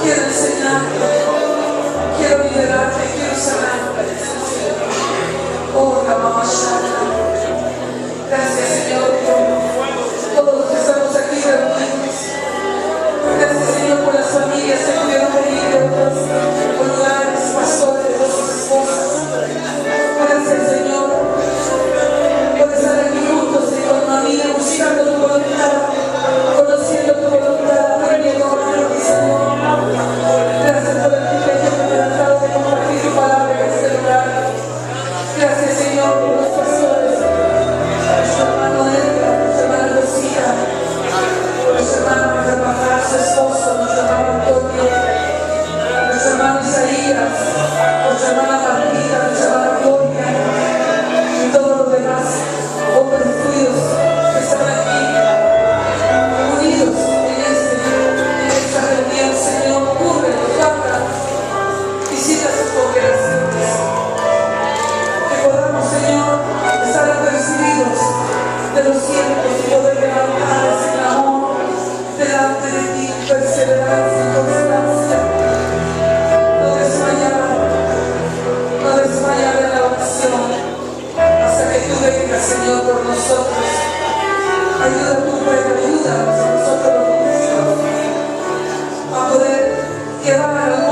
quiero enseñarte, quiero liberarte, quiero sanarte. Oh, la mamá Shana. Gracias, Señor, por todos los que estamos aquí reunidos. Gracias, Señor, por las familias que pudieron venir de otros lugares, pastores, de sus esposas. Gracias, Señor, por estar aquí juntos y con María, buscando tu voluntad, conociendo tu voluntad, aprendiendo a amarte, Señor. Gracias por el privilegio que me has dado de compartir tu palabra en este lugar. Gracias, Señor, por los pastores, nuestro hermano Edgar, nuestra hermana Lucía, nuestro hermano Rafael, su esposo, nuestro hermano Antonio, nuestro hermano Isaías, nuestra hermana Martita, nuestra hermana Gloria, y todos los demás hombres tuyos que están aquí, unidos en esta reunión. Señor, cúbrelos, guarda, visita sus congregaciones, que podamos, Señor, estar apercibidos de los tiempos y poder levantar ese clamor delante de ti, perseverancia y constancia. No desmayar en la oración hasta que tú vengas, Señor, por nosotros. Ayuda tu pueblo, ayúdanos a nosotros los ministros a poder llevar a